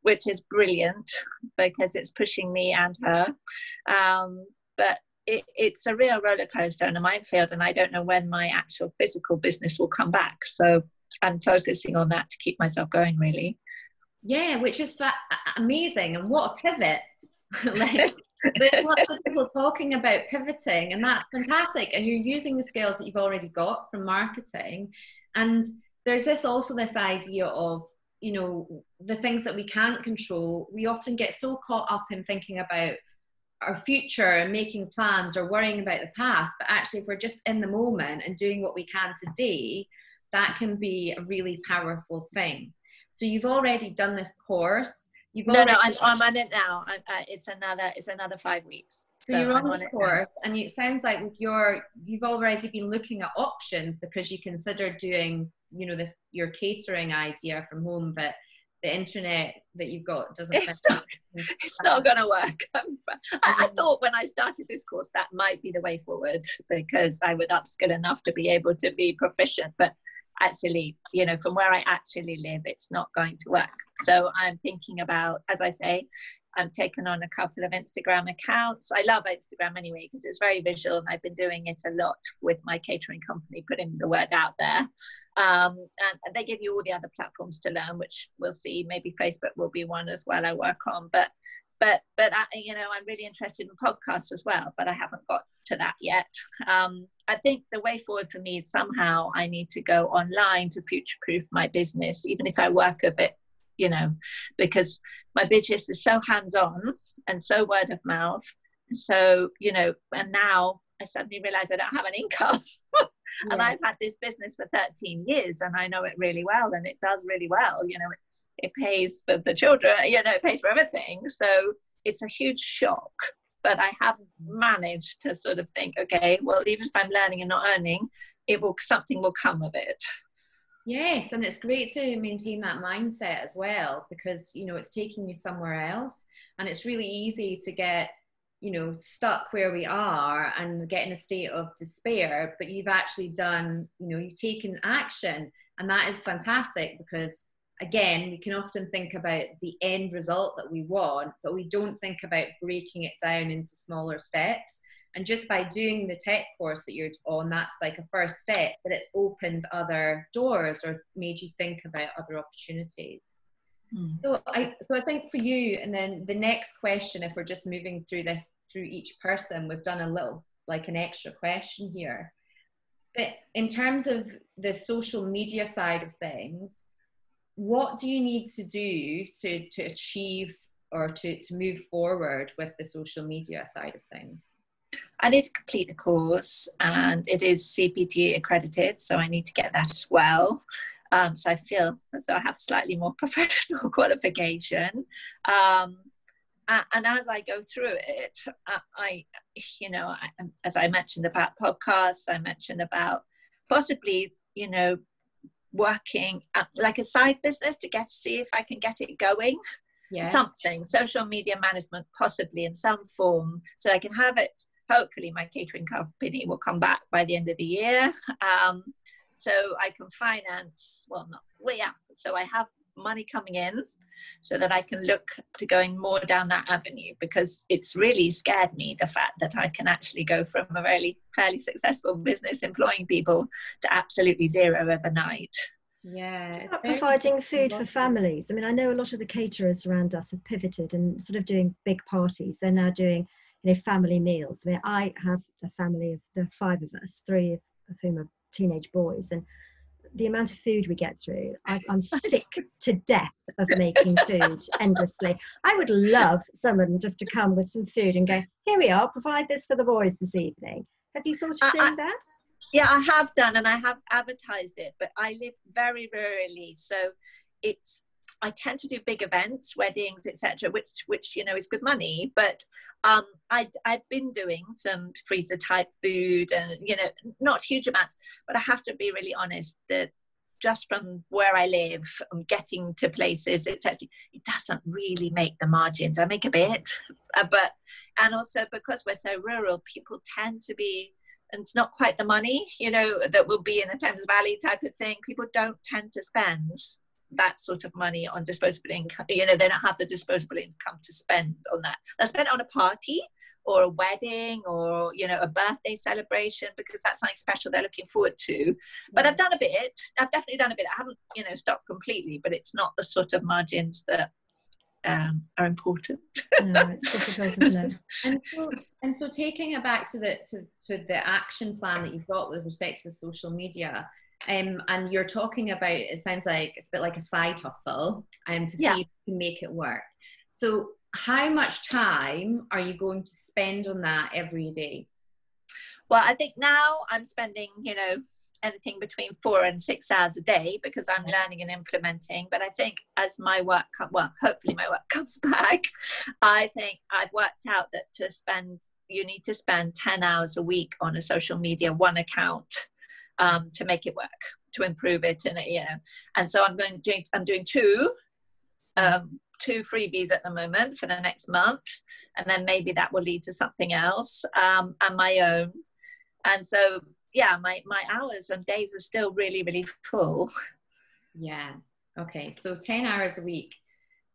which is brilliant because it's pushing me and her, but it's a real roller coaster and a minefield, and I don't know when my actual physical business will come back, so I'm focusing on that to keep myself going, really. Yeah, which is amazing, and what a pivot. Like, there's lots of people talking about pivoting, and that's fantastic, and you're using the skills that you've already got from marketing. And there's this idea of, you know, the things that we can't control. We often get so caught up in thinking about our future and making plans or worrying about the past, but actually if we're just in the moment and doing what we can today, that can be a really powerful thing. So you've already done this course. I'm on it now. It's another 5 weeks. So you're on the course, and it sounds like you've already been looking at options because you consider doing, you know, your catering idea from home, but the internet that you've got doesn't. It's not going to work. I thought when I started this course that might be the way forward, because I would upskill enough to be able to be proficient, but actually, you know, from where I actually live, it's not going to work. So I'm thinking about, as I say, I've taken on a couple of Instagram accounts. I love Instagram anyway because it's very visual, and I've been doing it a lot with my catering company, putting the word out there. And they give you all the other platforms to learn, which we'll see. Maybe Facebook will be one as well I work on. But I, you know, I'm really interested in podcasts as well, but I haven't got to that yet. I think the way forward for me is somehow I need to go online to future-proof my business, even if I work a bit, you know, because my business is so hands-on and so word of mouth. So, you know, and now I suddenly realize I don't have an income. And I've had this business for 13 years and I know it really well, and it does really well. You know, it pays for the children, you know, it pays for everything. So it's a huge shock, but I have managed to sort of think, okay, well, even if I'm learning and not earning, something will come of it. Yes, and it's great to maintain that mindset as well, because, you know, it's taking you somewhere else, and it's really easy to get, you know, stuck where we are and get in a state of despair. But you've actually done, you know, you've taken action, and that is fantastic, because again, we can often think about the end result that we want, but we don't think about breaking it down into smaller steps. And just by doing the tech course that you're on, that's like a first step, but it's opened other doors or made you think about other opportunities. So I think for you, and then the next question, if we're just moving through this through each person, we've done a little, like an extra question here. But in terms of the social media side of things, what do you need to do to achieve or to move forward with the social media side of things? I need to complete the course, and it is CPT accredited, so I need to get that as well. So I feel as though I have slightly more professional qualification. And as I go through it, as I mentioned about podcasts, I mentioned about possibly, you know, working like a side business to see if I can get it going. Yeah. Something, social media management, possibly in some form, so I can have it. Hopefully my catering company will come back by the end of the year. So I can finance, so I have money coming in so that I can look to going more down that avenue, because it's really scared me, the fact that I can actually go from a really fairly successful business employing people to absolutely zero overnight. Yeah, it's About very providing food for important. families. I mean, I know a lot of the caterers around us have pivoted and sort of doing big parties. They're now doing, you know, family meals. I mean, I have a family of the 5 of us, 3 of whom are teenage boys, and the amount of food we get through, I'm sick to death of making food endlessly. I would love someone just to come with some food and go, here we are, provide this for the boys this evening. Have you thought of doing that? Yeah, I have done, and I have advertised it, but I live very rurally, so I tend to do big events, weddings, etc., which you know is good money. But I've been doing some freezer type food, and you know, not huge amounts. But I have to be really honest that just from where I live, getting to places, etc., it doesn't really make the margins. I make a bit, and also because we're so rural, people tend to be. And it's not quite the money, you know, that will be in a Thames Valley type of thing. People don't tend to spend that sort of money on disposable income. You know, they don't have the disposable income to spend on that. They'll spend it on a party or a wedding or, you know, a birthday celebration, because that's something special they're looking forward to. But I've done a bit. I've definitely done a bit. I haven't, you know, stopped completely, but it's not the sort of margins that are important. No, it's difficult, isn't it? And so taking it back to the action plan that you've got with respect to the social media, and you're talking about, it sounds like it's a bit like a side hustle, to see if you can make it work. So how much time are you going to spend on that every day? Well, I think now I'm spending, you know, anything between 4 and 6 hours a day, because I'm learning and implementing. But I think as my work, hopefully my work comes back, I think I've worked out that you need to spend 10 hours a week on a social media, one account, to make it work, to improve it. And, you know, and so I'm doing two freebies at the moment for the next month. And then maybe that will lead to something else, and my own. And so, yeah, my hours and days are still really, really full. Yeah. Okay. So 10 hours a week.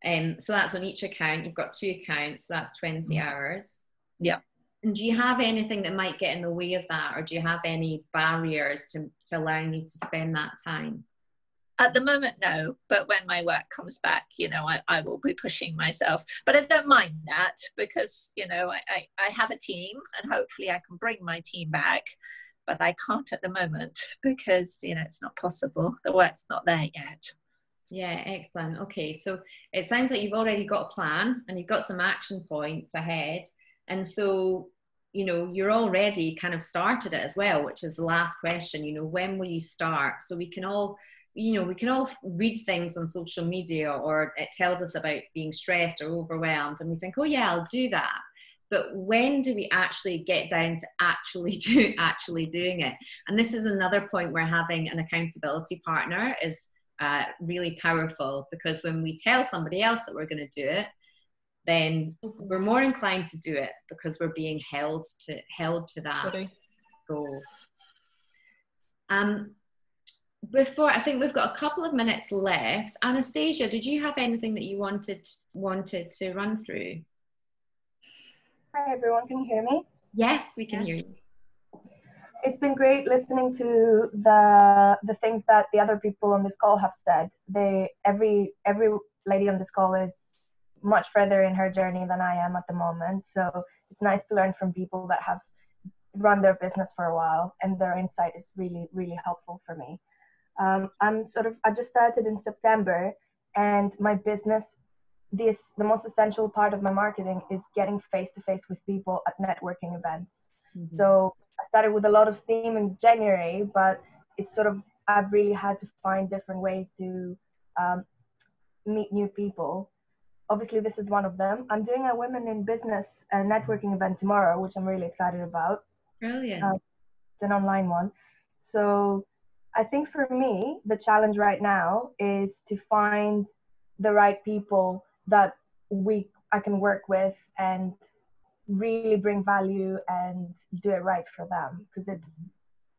So that's on each account. You've got 2 accounts. So that's 20 hours. Yeah. And do you have anything that might get in the way of that? Or do you have any barriers to allowing you to spend that time? At the moment, no. But when my work comes back, you know, I will be pushing myself. But I don't mind that, because, you know, I have a team, and hopefully I can bring my team back. But I can't at the moment, because, you know, it's not possible. The work's not there yet. Yeah, excellent. Okay, so it sounds like you've already got a plan and you've got some action points ahead. And so, you know, you're already kind of started it as well, which is the last question. You know, when will you start? So we can all, you know, we can all read things on social media, or it tells us about being stressed or overwhelmed, and we think, oh yeah, I'll do that. But when do we actually get down to actually doing it? And this is another point where having an accountability partner is really powerful, because when we tell somebody else that we're going to do it, then we're more inclined to do it, because we're being held to that goal. Before, I think we've got a couple of minutes left. Anastasia, did you have anything that you wanted to run through? Hi everyone, can you hear me? Yes, we can hear you. It's been great listening to the things that the other people on this call have said. Every lady on this call is much further in her journey than I am at the moment. So it's nice to learn from people that have run their business for a while, and their insight is really, really helpful for me. I just started in September, and my business, the most essential part of my marketing is getting face-to-face with people at networking events. Mm-hmm. So I started with a lot of steam in January, but it's I've really had to find different ways to meet new people. Obviously, this is one of them. I'm doing a Women in Business networking event tomorrow, which I'm really excited about. Brilliant. It's an online one. So I think for me, the challenge right now is to find the right people that I can work with and really bring value and do it right for them, because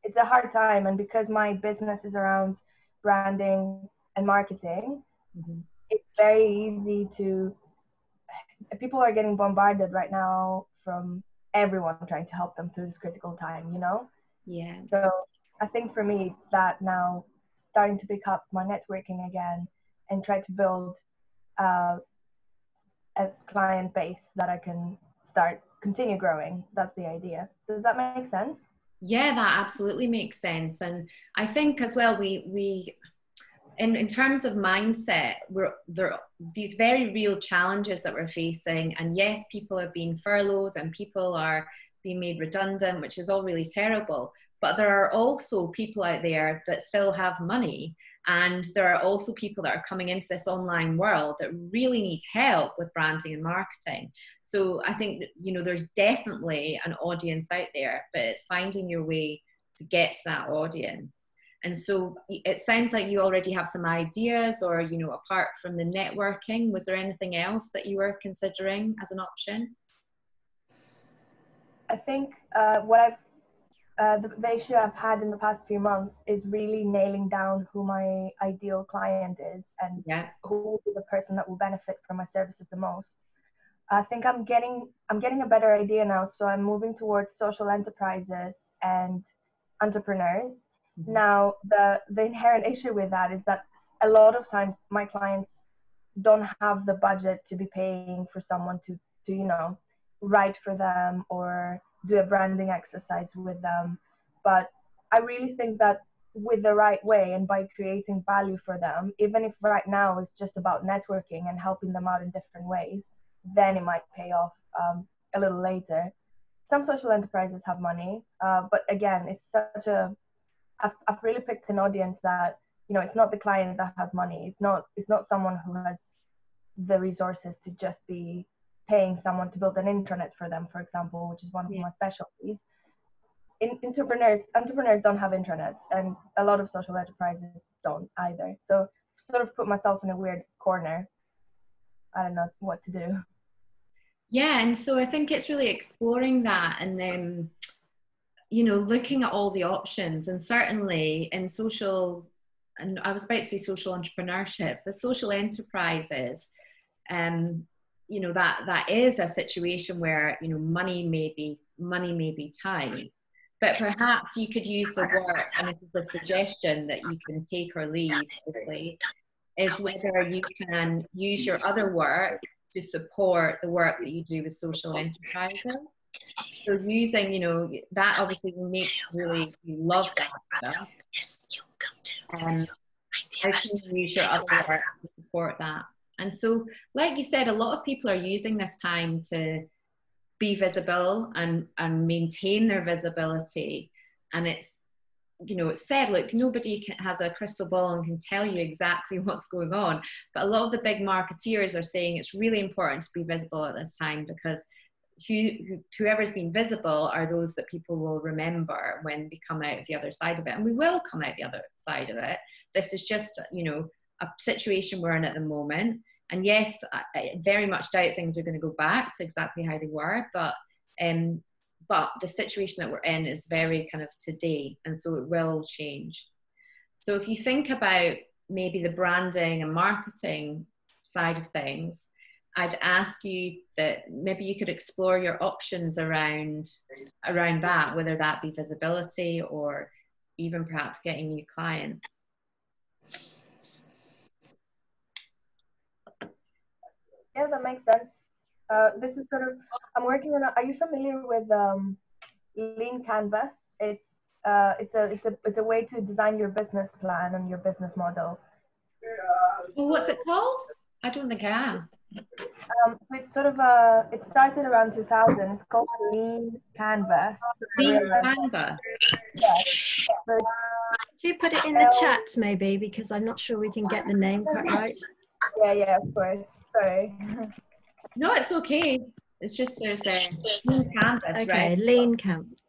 it's a hard time. And because my business is around branding and marketing, Mm-hmm. It's very easy to, people are getting bombarded right now from everyone trying to help them through this critical time, you know? Yeah. So I think for me, it's that now starting to pick up my networking again and try to build a client base that I can continue growing. That's the idea. Does that make sense? Yeah, that absolutely makes sense. And I think as well, we in terms of mindset, there are these very real challenges that we're facing. And yes, people are being furloughed and people are being made redundant, which is all really terrible. But there are also people out there that still have money. And there are also people that are coming into this online world that really need help with branding and marketing. So I think that, you know, there's definitely an audience out there, but it's finding your way to get to that audience. And so it sounds like you already have some ideas, or, you know, apart from the networking, was there anything else that you were considering as an option? I think the issue I've had in the past few months is really nailing down who my ideal client is and who will be the person that will benefit from my services the most. I think I'm getting a better idea now, so I'm moving towards social enterprises and entrepreneurs. Mm-hmm. Now, the inherent issue with that is that a lot of times my clients don't have the budget to be paying for someone to you know, write for them or do a branding exercise with them. But I really think that with the right way and by creating value for them, even if right now it's just about networking and helping them out in different ways, then it might pay off a little later. Some social enterprises have money, but again, it's such a, I've really picked an audience that, you know, it's not the client that has money. It's not someone who has the resources to just be paying someone to build an intranet for them, for example, which is one of my specialties. Entrepreneurs don't have intranets, and a lot of social enterprises don't either. So sort of put myself in a weird corner. I don't know what to do. Yeah, and so I think it's really exploring that, and then, you know, looking at all the options. And certainly in social, and I was about to say social entrepreneurship, the social enterprises, you know, that is a situation where, you know, money may be tight, but perhaps you could use the work, and this is a suggestion that you can take or leave, obviously, is whether you can use your other work to support the work that you do with social enterprises. So using, you know, that obviously makes you love that stuff. How can you use your other work to support that? And so, like you said, a lot of people are using this time to be visible and maintain their visibility. And it's, you know, it's said, look, nobody has a crystal ball and can tell you exactly what's going on. But a lot of the big marketeers are saying it's really important to be visible at this time, because whoever's been visible are those that people will remember when they come out the other side of it. And we will come out the other side of it. This is just, you know, a situation we're in at the moment. And yes, I very much doubt things are going to go back to exactly how they were, but the situation that we're in is very kind of today, and so it will change. So if you think about maybe the branding and marketing side of things, I'd ask you that maybe you could explore your options around that, whether that be visibility or even perhaps getting new clients. Yeah, that makes sense. This is sort of, I'm working on, are you familiar with Lean Canvas? It's a way to design your business plan and your business model. Well, what's it called? I don't think I am. It's sort of it started around 2000. It's called Lean Canvas. Lean Canvas. Yes. Could you put it in the chat maybe, because I'm not sure we can get the name quite right. Yeah, of course. Sorry. No, it's okay. It's just there's a Lean Canvas, okay, right? Lean Canvas.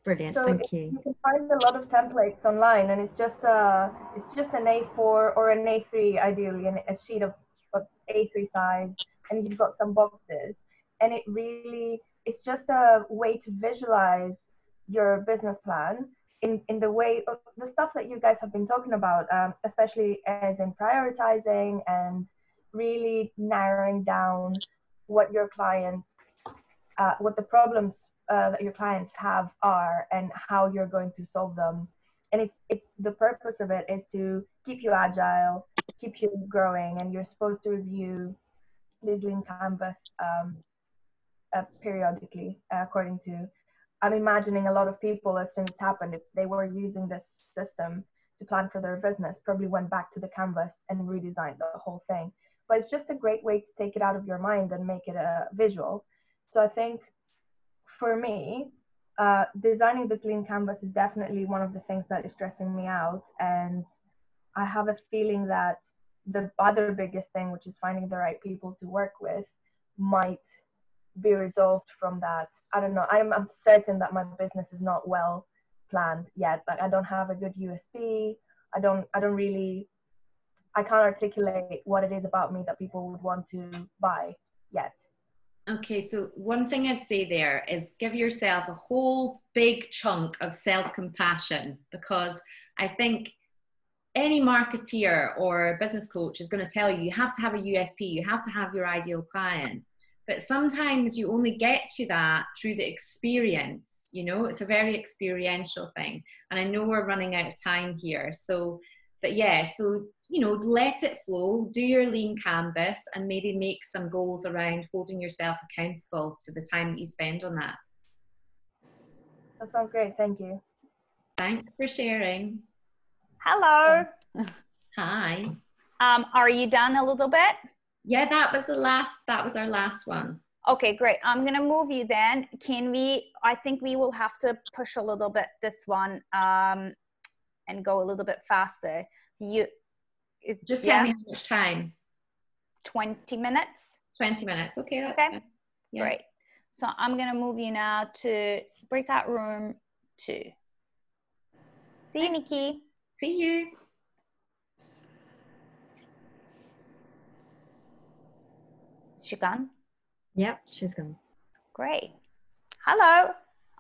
Brilliant, so thank you. You can find a lot of templates online, and it's just an A4 or an A3 ideally, and a sheet of A3 size, and you've got some boxes, and it's just a way to visualize your business plan in the way of the stuff that you guys have been talking about, especially as in prioritizing and really narrowing down what your clients, what the problems that your clients have are, and how you're going to solve them. And it's the purpose of it is to keep you agile, keep you growing, and you're supposed to review this lean canvas periodically, according to, I'm imagining a lot of people, as soon as it happened, if they were using this system to plan for their business, probably went back to the canvas and redesigned the whole thing. But it's just a great way to take it out of your mind and make it a visual. So I think for me, designing this lean canvas is definitely one of the things that is stressing me out. And I have a feeling that the other biggest thing, which is finding the right people to work with, might be resolved from that. I don't know. I'm certain that my business is not well planned yet. Like, I don't have a good USP. I can't articulate what it is about me that people would want to buy yet. Okay, so one thing I'd say there is give yourself a whole big chunk of self-compassion, because I think any marketeer or business coach is going to tell you, you have to have a USP, you have to have your ideal client. But sometimes you only get to that through the experience, you know, it's a very experiential thing. And I know we're running out of time here. So, but yeah, so, you know, let it flow, do your lean canvas, and maybe make some goals around holding yourself accountable to the time that you spend on that. That sounds great. Thank you. Thanks for sharing. Hello. Hi. Are you done a little bit? Yeah, that was our last one. Okay, great. I'm gonna move you then. I think we will have to push a little bit this one and go a little bit faster. Just tell me how much time. 20 minutes. 20 minutes, okay. That's okay, fine. Yeah. Great. So I'm gonna move you now to breakout room 2. See you, Nikki. See you. Is she gone? Yep, she's gone. Great. Hello.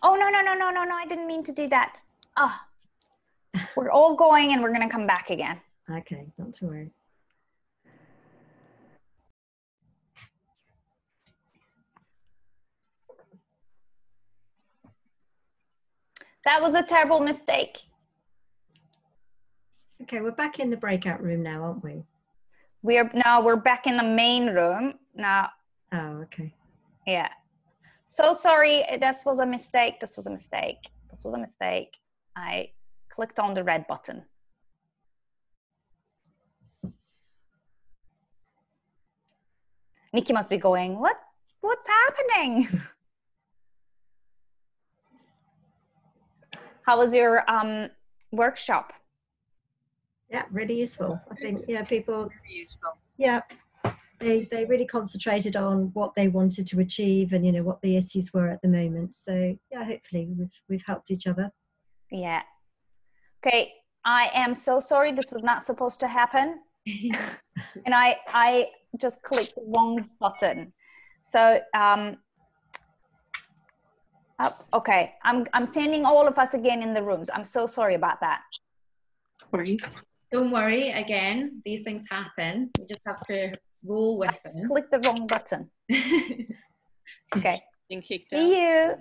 Oh, no, I didn't mean to do that. We're all going and we're going to come back again. Okay, not to worry. That was a terrible mistake. Okay, we're back in the breakout room now, aren't we? We're back in the main room now. Oh, okay. Yeah. So sorry. This was a mistake. I clicked on the red button. Nikki must be going, what's happening? How was your workshop? Yeah, really useful. I think, yeah, people, really useful. Yeah, they really concentrated on what they wanted to achieve and, you know, what the issues were at the moment. So yeah, hopefully we've helped each other. Yeah. Okay, I am so sorry. This was not supposed to happen. And I just clicked the wrong button. So okay, I'm sending all of us again in the rooms. I'm so sorry about that. Worries. Don't worry, again, these things happen. We just have to roll with them. Click the wrong button. Okay. See you.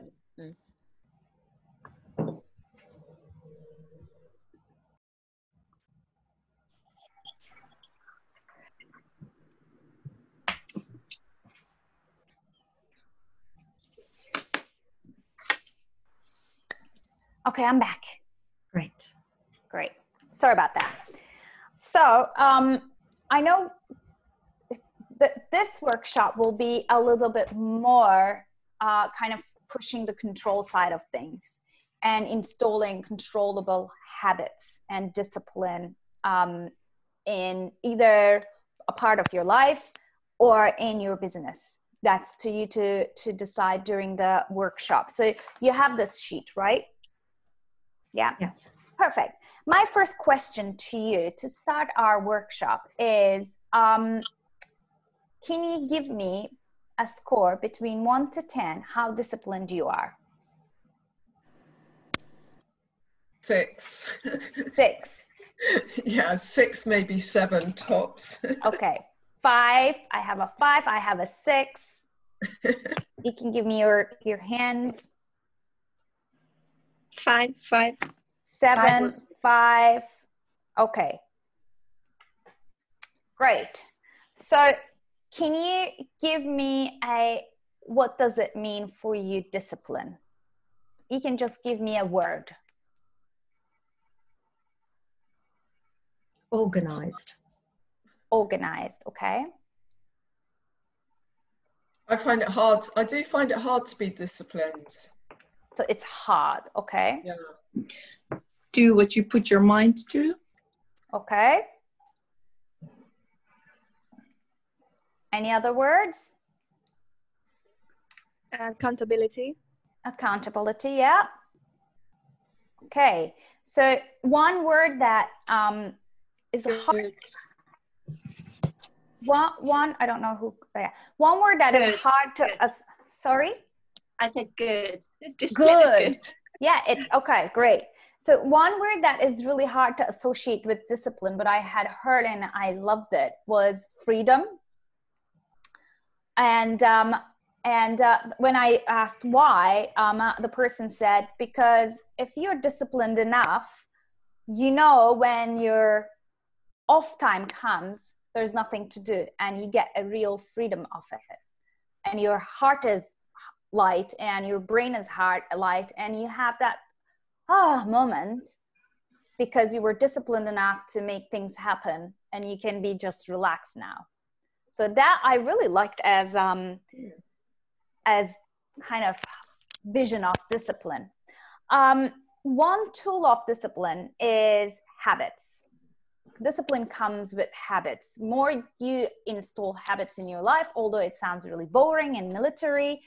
Okay, I'm back. Great. Sorry about that. So I know that this workshop will be a little bit more kind of pushing the control side of things and installing controllable habits and discipline in either a part of your life or in your business. That's to you to decide during the workshop. So you have this sheet, right? Yeah. Perfect. My first question to you to start our workshop is, can you give me a score between 1 to 10, how disciplined you are? 6. 6. Yeah, 6, maybe 7 tops. Okay. 5. I have a 5. I have a 6. You can give me your hands. 5. 7, 5. Okay. Great. So can you give me what does it mean for you, discipline? You can just give me a word. Organized. Organized, okay. I find it hard. I do find it hard to be disciplined. So it's hard, okay. Yeah. Do what you put your mind to. Okay. Any other words? Accountability. Accountability, yeah. Okay. So one word that is hard. One, I don't know who. Yeah. One word that is hard to. Sorry. I said good. Discipline is good. Yeah. Okay. Great. So one word that is really hard to associate with discipline, but I had heard and I loved it, was freedom. And when I asked why, the person said, because if you're disciplined enough, you know when your off time comes, there's nothing to do, and you get a real freedom of it. And your heart is light, and your brain is light, and you have that moment because you were disciplined enough to make things happen, and you can be just relaxed now. So that I really liked as kind of vision of discipline. One tool of discipline is habits. Discipline comes with habits. More you install habits in your life, although it sounds really boring and military,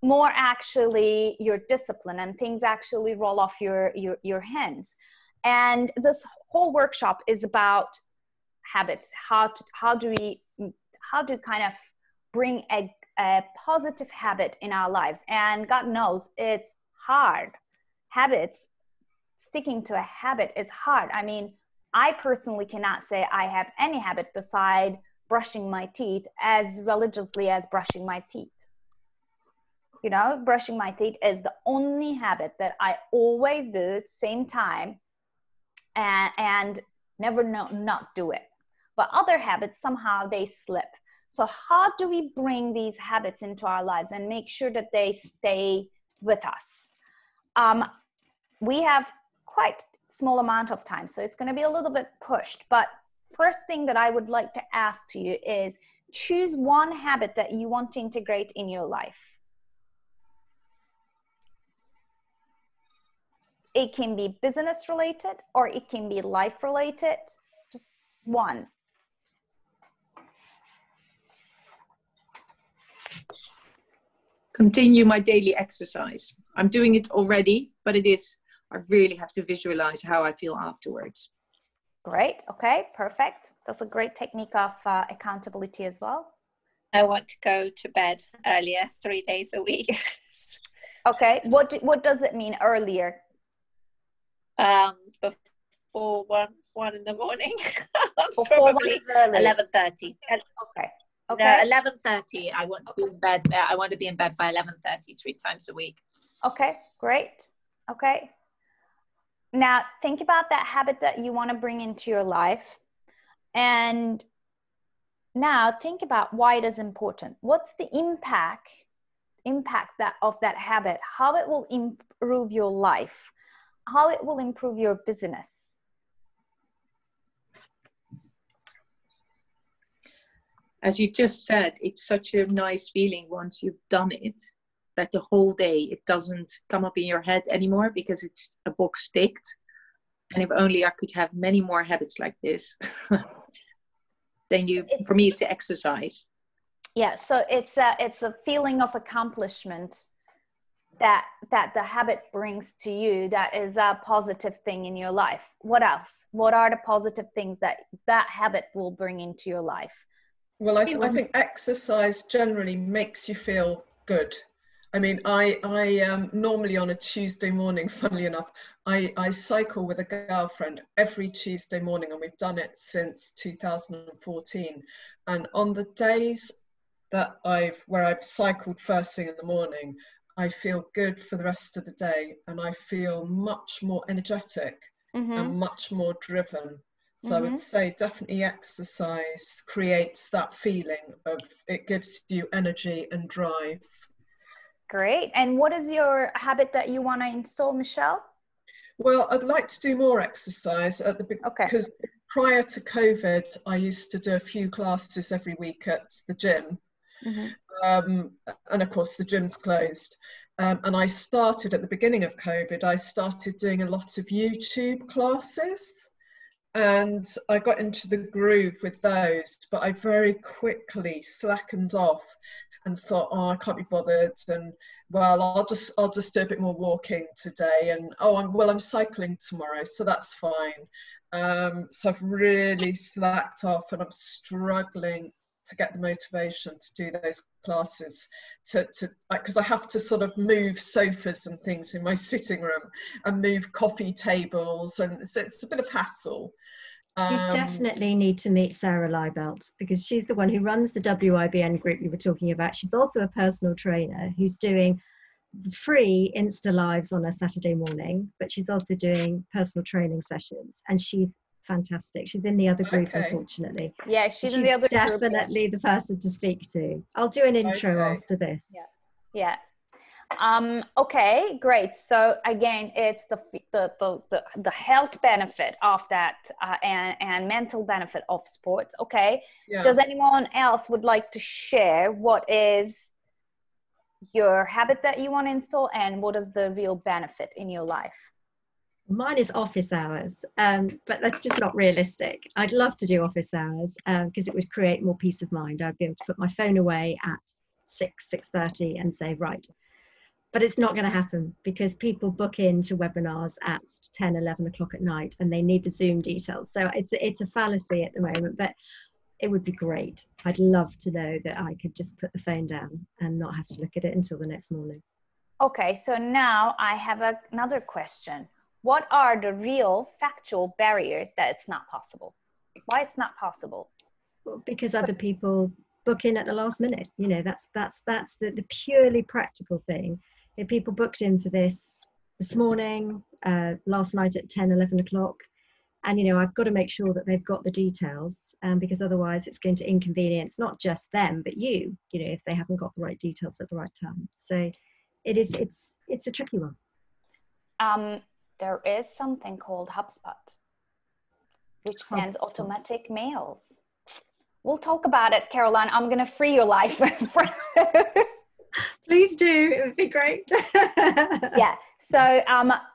more actually you're disciplined and things actually roll off your hands. And this whole workshop is about habits. How to kind of bring a positive habit in our lives. And God knows it's hard. Sticking to a habit is hard. I mean, I personally cannot say I have any habit beside brushing my teeth as religiously as brushing my teeth. You know, brushing my teeth is the only habit that I always do at the same time and never not do it. But other habits, somehow they slip. So how do we bring these habits into our lives and make sure that they stay with us? We have quite small amount of time, so it's going to be a little bit pushed. But first thing that I would like to ask to you is choose one habit that you want to integrate in your life. It can be business related or it can be life related. Just one. Continue my daily exercise. I'm doing it already, but I really have to visualize how I feel afterwards. Great. Okay, perfect. That's a great technique of accountability as well. I want to go to bed earlier, 3 days a week. Okay. What does it mean earlier? Before one in the morning. Probably 11:30. Okay. Okay. No, 11:30. I want to be in bed. I want to be in bed by 11:30, 3 times a week. Okay, great. Okay. Now think about that habit that you want to bring into your life, and now think about why it is important. What's the impact of that habit? How it will improve your life? How it will improve your business? As you just said, it's such a nice feeling once you've done it, that the whole day it doesn't come up in your head anymore because it's a box ticked. And if only I could have many more habits like this, then for me, it's an exercise. Yeah, so it's a feeling of accomplishment that the habit brings to you. That is a positive thing in your life. What else? What are the positive things that habit will bring into your life? Well, I think exercise generally makes you feel good. I mean, I normally on a Tuesday morning, funnily enough, I cycle with a girlfriend every Tuesday morning, and we've done it since 2014. And on the days that where I've cycled first thing in the morning, I feel good for the rest of the day, and I feel much more energetic and much more driven. So I would say definitely exercise creates that feeling of, it gives you energy and drive. Great. And what is your habit that you want to install, Michelle? Well, I'd like to do more exercise at the because prior to COVID, I used to do a few classes every week at the gym. And of course, the gym's closed. And I started at the beginning of COVID, I started doing a lot of YouTube classes. And I got into the groove with those, but I very quickly slackened off and thought, oh, I can't be bothered, and well, I'll just do a bit more walking today, and oh, I'm cycling tomorrow, so that's fine. So I've really slacked off, and I'm struggling to get the motivation to do those classes, because I have to sort of move sofas and things in my sitting room and move coffee tables, and so it's a bit of hassle. You definitely need to meet Sarah Liebelt, because she's the one who runs the WIBN group you were talking about. She's also a personal trainer who's doing free Insta lives on a Saturday morning, but she's also doing personal training sessions, and she's fantastic. She's in the other group, unfortunately. Yeah, she's in the other group. Definitely the person to speak to. I'll do an intro after this. Yeah. Okay, great. So again, it's the health benefit of that and mental benefit of sports. Okay. Yeah. Does anyone else would like to share what is your habit that you want to install, and what is the real benefit in your life? Mine is office hours, but that's just not realistic. I'd love to do office hours because it would create more peace of mind. I'd be able to put my phone away at 6:30 and say, right. But it's not going to happen, because people book into webinars at 10, 11 o'clock at night, and they need the Zoom details. So it's a fallacy at the moment, but it would be great. I'd love to know that I could just put the phone down and not have to look at it until the next morning. Okay, so now I have another question. What are the real factual barriers that it's not possible? Why it's not possible? Well, because other people book in at the last minute. You know, that's the purely practical thing. If people booked in for this morning, last night at 10, 11 o'clock, and, you know, I've got to make sure that they've got the details, because otherwise it's going to inconvenience not just them, but you know, if they haven't got the right details at the right time. So it's a tricky one. There is something called HubSpot, which sends automatic mails. We'll talk about it, Caroline. I'm going to free your life. Please do. It would be great. Yeah. So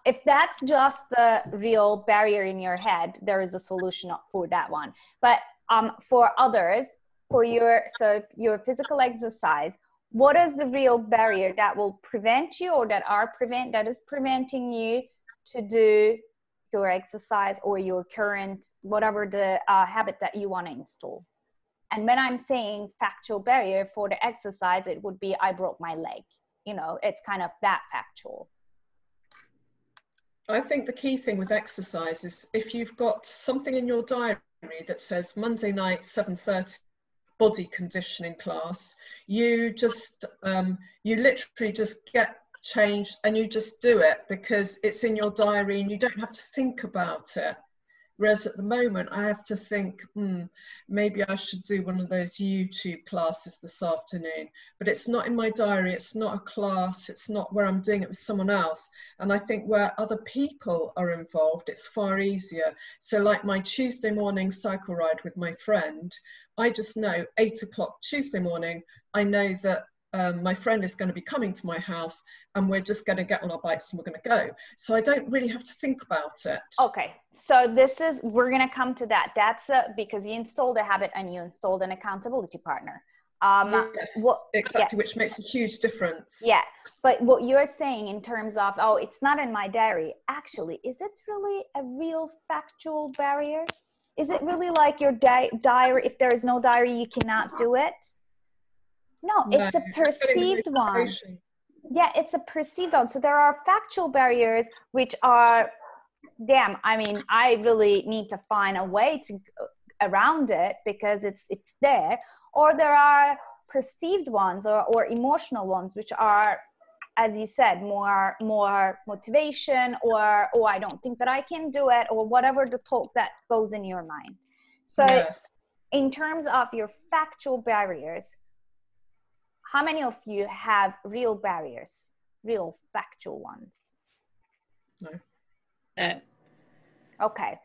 if that's just the real barrier in your head, there is a solution for that one. But for others, for your physical exercise, what is the real barrier that will prevent you, or that is preventing you to do your exercise or your current, whatever the habit that you want to install? And when I'm saying factual barrier for the exercise, it would be, I broke my leg. You know, it's kind of that factual. I think the key thing with exercise is if you've got something in your diary that says Monday night, 7:30, body conditioning class, you just, you literally just get changed and you just do it because it's in your diary and you don't have to think about it. Whereas at the moment, I have to think, maybe I should do one of those YouTube classes this afternoon. But it's not in my diary. It's not a class. It's not where I'm doing it with someone else. And I think where other people are involved, it's far easier. So like my Tuesday morning cycle ride with my friend, I just know 8 o'clock Tuesday morning, I know that my friend is going to be coming to my house and we're just going to get on our bikes and we're going to go. So I don't really have to think about it. Okay. So we're going to come to that. That's because you installed a habit and you installed an accountability partner. Yes, exactly, which makes a huge difference. Yeah. But what you're saying in terms of, oh, it's not in my diary. Actually, is it really a real factual barrier? Is it really like your diary? If there is no diary, you cannot do it? No, it's a perceived one. Yeah, it's a perceived one. So there are factual barriers, which are, damn, I mean, I really need to find a way to around it because it's there. Or there are perceived ones or emotional ones, which are, as you said, more motivation, or oh, I don't think that I can do it, or whatever the talk that goes in your mind. So Yes. in terms of your factual barriers, how many of you have real barriers, real factual ones? No. Okay.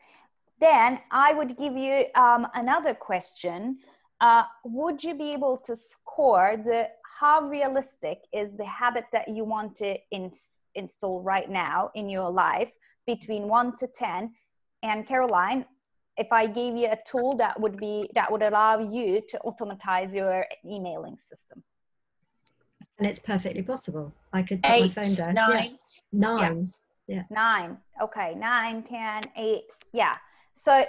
Then I would give you another question. Would you be able to score how realistic is the habit that you want to install right now in your life between 1 to 10? And Caroline, if I gave you a tool that would allow you to automatize your emailing system. And it's perfectly possible. I could put my phone down. 9. Yeah. 9. Yeah. 9. Okay. 9, 10, 8. Yeah. So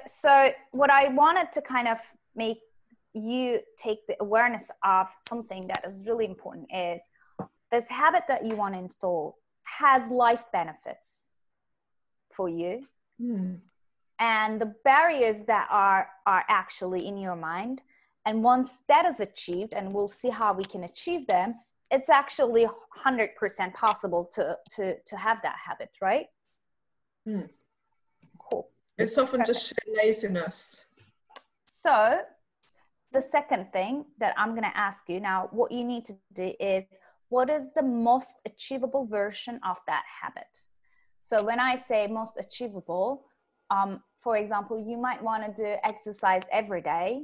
what I wanted to kind of make you take the awareness of something that is really important is this habit that you want to install has life benefits for you. And the barriers that are actually in your mind. And once that is achieved, and we'll see how we can achieve them, it's actually 100% possible to have that habit, right? Cool. It's often just sheer laziness. So the second thing that I'm going to ask you now, what you need to do is, what is the most achievable version of that habit? So when I say most achievable, for example, you might want to do exercise every day,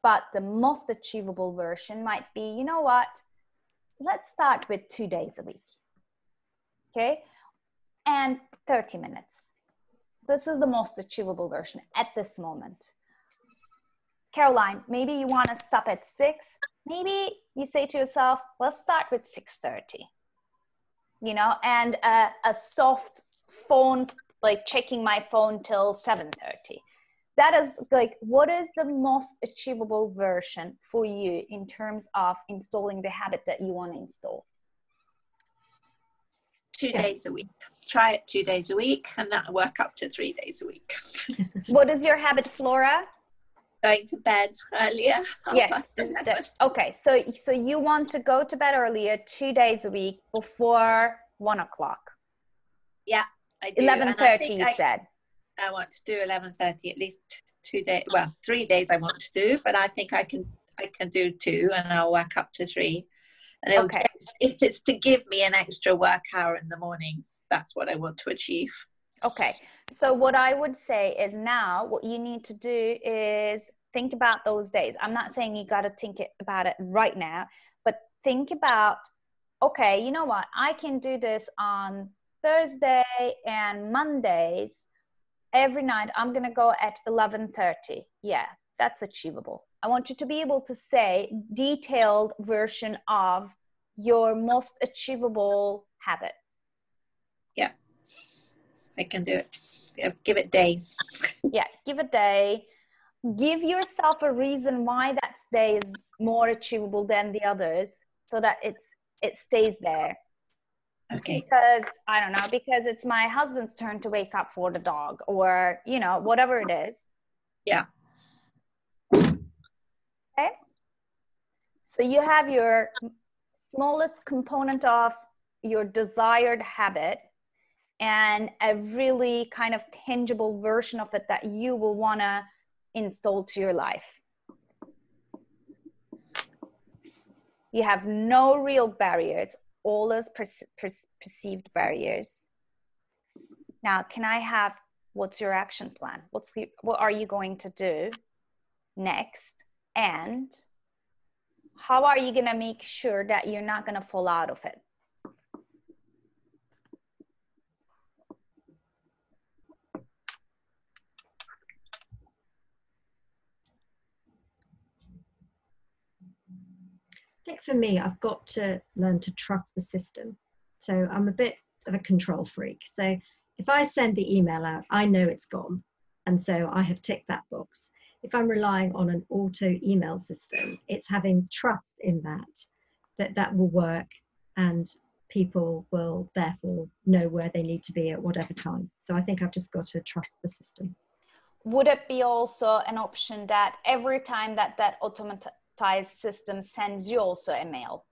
but the most achievable version might be, you know what? Let's start with 2 days a week. Okay. And 30 minutes. This is the most achievable version at this moment. Caroline, maybe you want to stop at 6. Maybe you say to yourself, let's start with 6:30, you know, and a soft phone, like checking my phone till 7:30. That is like, what is the most achievable version for you in terms of installing the habit that you want to install? 2 days a week. Try it 2 days a week, and that'll work up to 3 days a week. What is your habit, Flora? Going to bed earlier. Yes. Okay. So you want to go to bed earlier 2 days a week before 1 o'clock. Yeah, I do. 11:30, you said. I want to do 11:30 at least 2 days. Well, 3 days I want to do, but I think I can do 2, and I'll work up to 3. And okay. It's to give me an extra work hour in the morning. That's what I want to achieve. Okay. So what I would say is, now what you need to do is think about those days. I'm not saying you got to think about it right now, but think about, okay, you know what? I can do this on Thursday and Mondays. Every night I'm going to go at 11:30. Yeah, that's achievable. I want you to be able to say detailed version of your most achievable habit. Yeah, I can do it. Give it days. Yeah, give a day. Give yourself a reason why that day is more achievable than the others, so that it stays there. Okay. Because, I don't know, because it's my husband's turn to wake up for the dog, or, you know, whatever it is. Yeah. Okay. So you have your smallest component of your desired habit, and a really kind of tangible version of it that you will want to install to your life. You have no real barriers, all as perceived barriers. Now, can I have, what's your action plan? What are you going to do next? And how are you going to make sure that you're not going to fall out of it? I think for me, I've got to learn to trust the system. So I'm a bit of a control freak. So if I send the email out, I know it's gone. And so I have ticked that box. If I'm relying on an auto email system, it's having trust in that will work. And people will therefore know where they need to be at whatever time. So I think I've just got to trust the system. Would it be also an option that every time that automatized system sends you also a mail?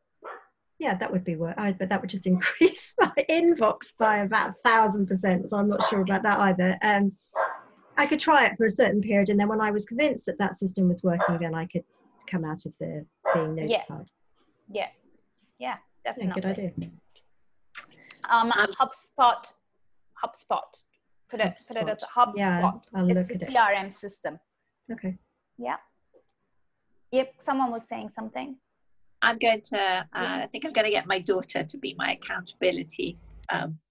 Yeah, that would be but that would just increase my inbox by about 1,000%. So I'm not sure about that either. I could try it for a certain period, and then when I was convinced that that system was working, then I could come out of the being notified. Yeah, definitely. Yeah, good idea. HubSpot. Put it as HubSpot. Yeah, it's a CRM system. Okay. Yeah. Yep. Someone was saying something. I think I'm going to get my daughter to be my accountability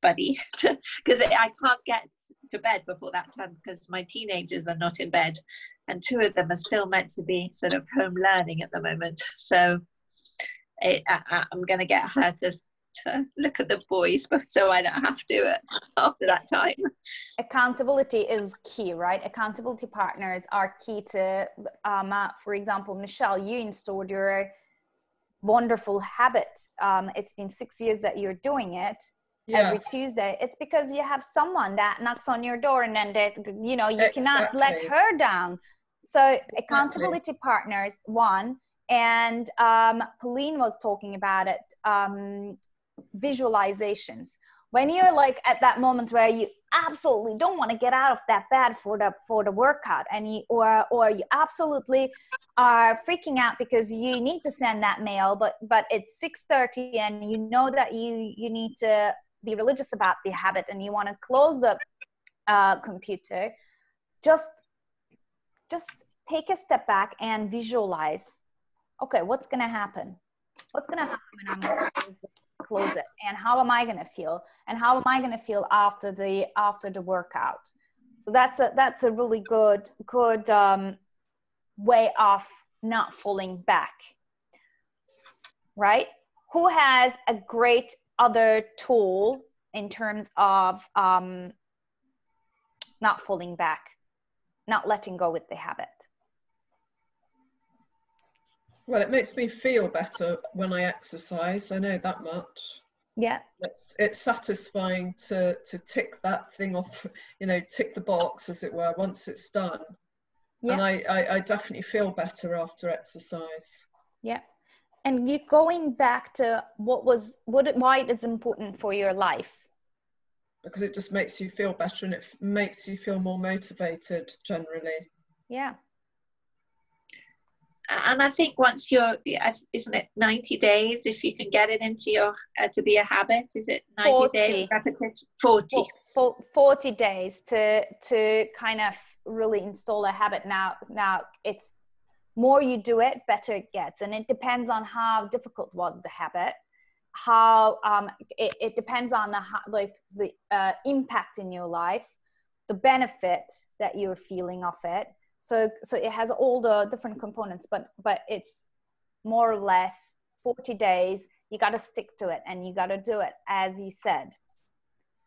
buddy, because I can't get to bed before that time because my teenagers are not in bed, and 2 of them are still meant to be sort of home learning at the moment. So I'm going to get her to look at the boys, but so I don't have to do it after that time. Accountability is key, right? Accountability partners are key to, for example, Michelle, you installed your wonderful habit. It's been 6 years that you're doing it. Yes. Every Tuesday. It's because you have someone that knocks on your door, and then you cannot let her down. So accountability partners, one, and Pauline was talking about it, visualizations. When you're like at that moment where you absolutely don't want to get out of that bed for the workout, and you absolutely are freaking out because you need to send that mail, but it's 6:30 and you know that you need to be religious about the habit and you want to close the computer, just take a step back and visualize, okay, what's going to happen when I'm going to close it, and how am I going to feel, and how am I going to feel after the workout. So that's a really good way of not falling back, right? Who has a great other tool in terms of not falling back, not letting go with the habit? Well, it makes me feel better when I exercise. I know that much. Yeah. It's satisfying to tick that thing off, tick the box, as it were, once it's done. Yeah. And I definitely feel better after exercise. Yeah. And you going back to why it's important for your life? Because it just makes you feel better, and it makes you feel more motivated generally. Yeah. And I think once isn't it 90 days if you can get it into your to be a habit? Is it 90 days repetition? 40 days to kind of really install a habit. Now it's more you do it, better it gets, and it depends on how difficult was the habit, how it depends on the impact in your life, the benefit that you're feeling of it. So it has all the different components, but it's more or less 40 days. You got to stick to it, and you got to do it as you said.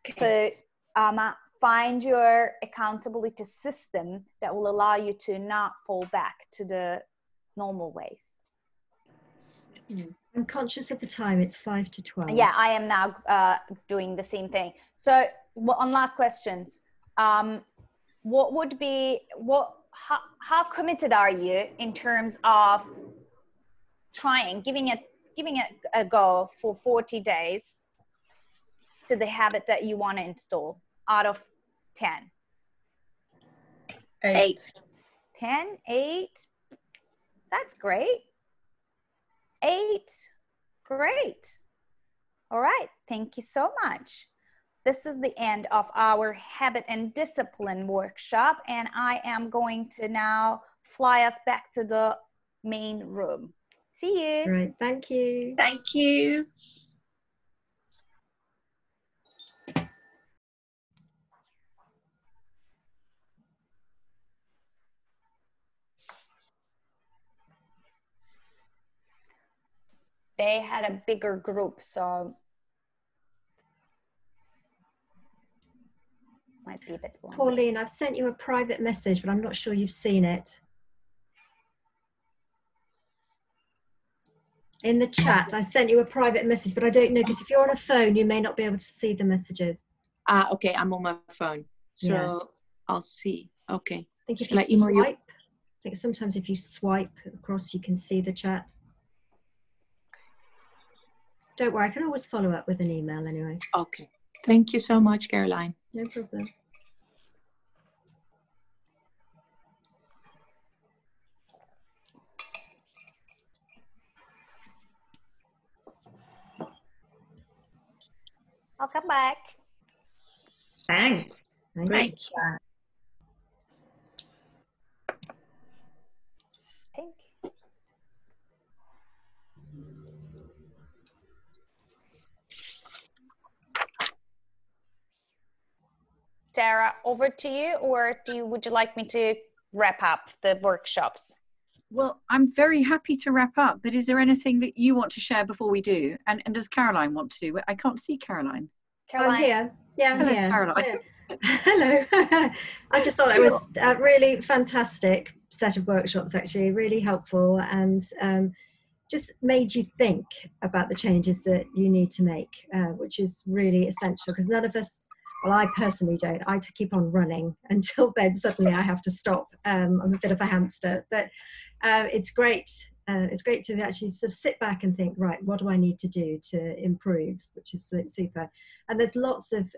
Okay. So find your accountability system that will allow you to not fall back to the normal ways. I'm conscious of the time. It's 5 to 12. Yeah, I am now doing the same thing. So on last questions, what would be how committed are you in terms of giving it a go for 40 days to the habit that you want to install out of 10? 8. 10, 8. That's great. 8. Great. All right. Thank you so much. This is the end of our habit and discipline workshop, and I am going to now fly us back to the main room. See you. Great. Thank you. Thank you. They had a bigger group, so might be a bit longer. Pauline, I've sent you a private message, but I'm not sure you've seen it. In the chat, I sent you a private message, but I don't know, because if you're on a phone, you may not be able to see the messages. Okay, I'm on my phone, so Yeah. I'll see. Okay. I think if Shall I you email swipe, you? I think sometimes if you swipe across, you can see the chat. Don't worry, I can always follow up with an email anyway. Okay. Thank you so much, Caroline. No problem. I'll come back. Thanks. Thank you. Thank you. Sarah, over to you, or would you like me to wrap up the workshops? Well, I'm very happy to wrap up, but is there anything that you want to share before we do? And does Caroline want to? I can't see Caroline. I'm here. Yeah, I'm Hello, here. Caroline. Yeah. Hello. I just thought it was a really fantastic set of workshops, actually, really helpful, and just made you think about the changes that you need to make, which is really essential, because none of us, well, I personally don't. I keep on running until then suddenly I have to stop. I'm a bit of a hamster, but it's great. It's great to actually sort of sit back and think, right, what do I need to do to improve, which is super. And there's lots of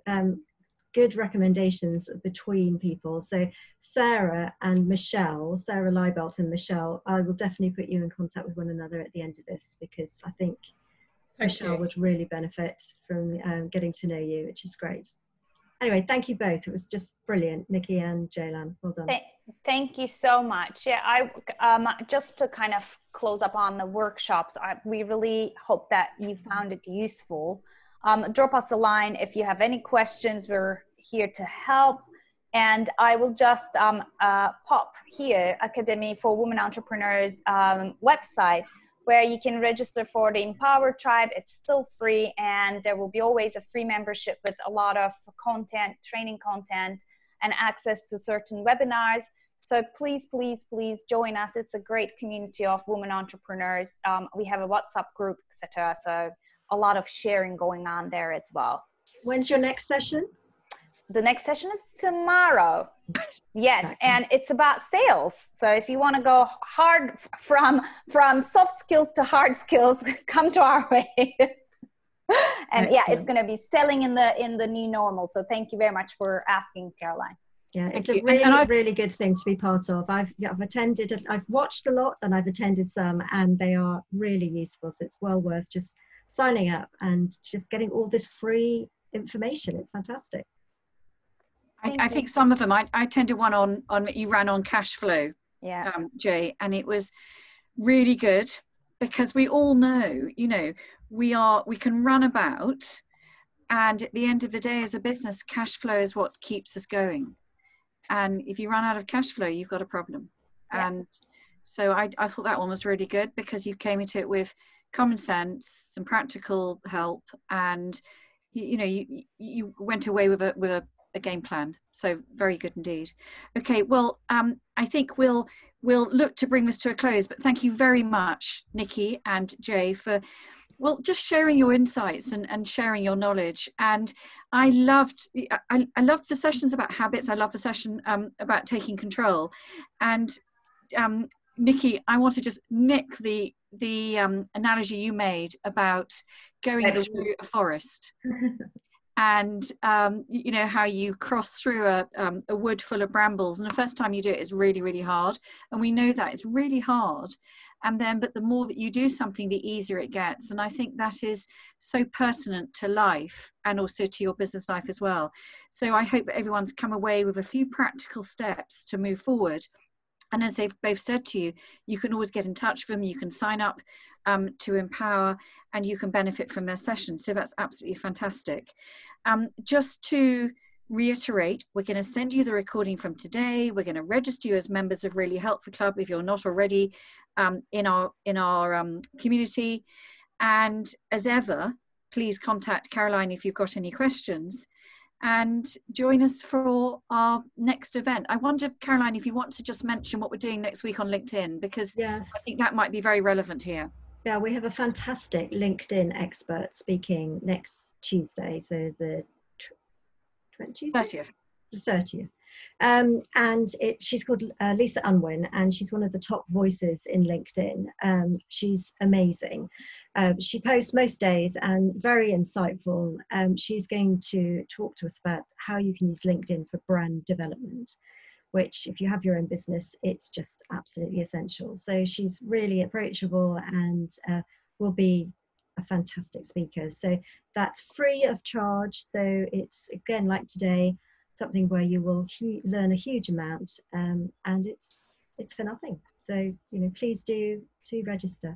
good recommendations between people. So Sarah and Michelle, Sarah Leibelt and Michelle, I will definitely put you in contact with one another at the end of this, because I think Michelle would really benefit from getting to know you, which is great. Anyway, thank you both. It was just brilliant, Nikki and Jaylan. Well done. Thank you so much. Yeah, just to kind of close up on the workshops, we really hope that you found it useful. Drop us a line if you have any questions. We're here to help. And I will just pop here Academy for Women Entrepreneurs website, where you can register for the Empower Tribe. It's still free, and there will be always a free membership with a lot of content, training content, and access to certain webinars. So please, please, please join us. It's a great community of women entrepreneurs. We have a WhatsApp group, etc. So a lot of sharing going on there as well. When's your next session? The next session is tomorrow. Yes, and it's about sales. So if you want to go hard from soft skills to hard skills, come to our way. And yeah, it's going to be selling in the new normal. So thank you very much for asking, Caroline. Yeah, it's a really good thing to be part of. I've watched a lot, and I've attended some, and they are really useful. So it's well worth just signing up and just getting all this free information. It's fantastic. I think some of them, I attended one on you ran on cash flow, yeah, Jay, and it was really good, because we all know, we can run about, and at the end of the day as a business, cash flow is what keeps us going. And if you run out of cash flow, you've got a problem. Yeah. And so I thought that one was really good, because you came into it with common sense, some practical help, and you went away with a game plan. So very good indeed. Okay, well, I think we'll look to bring this to a close, but thank you very much, Nikki and Jay, for just sharing your insights and sharing your knowledge. And I loved the sessions about habits. I love the session about taking control. And Nikki, I want to just nick the analogy you made about going through a forest. And how you cross through a wood full of brambles, and the first time you do it is really, really hard, and we know that it's really hard, but the more that you do something, the easier it gets. And I think that is so pertinent to life, and also to your business life as well. So I hope that everyone's come away with a few practical steps to move forward. And as they've both said to you, you can always get in touch with them, you can sign up to Empower, and you can benefit from their sessions. So that's absolutely fantastic. Just to reiterate, we're going to send you the recording from today. We're going to register you as members of Really Helpful Club if you're not already in our community. And as ever, please contact Caroline if you've got any questions, and join us for our next event. I wonder, Caroline, if you want to just mention what we're doing next week on LinkedIn, because yes, I think that might be very relevant here. Yeah, we have a fantastic LinkedIn expert speaking next Tuesday, so the 30th. The 30th. And she's called Lisa Unwin, and she's one of the top voices in LinkedIn. She's amazing. She posts most days and very insightful. She's going to talk to us about how you can use LinkedIn for brand development, which if you have your own business, it's just absolutely essential. So she's really approachable and will be a fantastic speaker. So that's free of charge. So it's, again, like today, something where you will learn a huge amount, and it's for nothing. So, you know, please do register.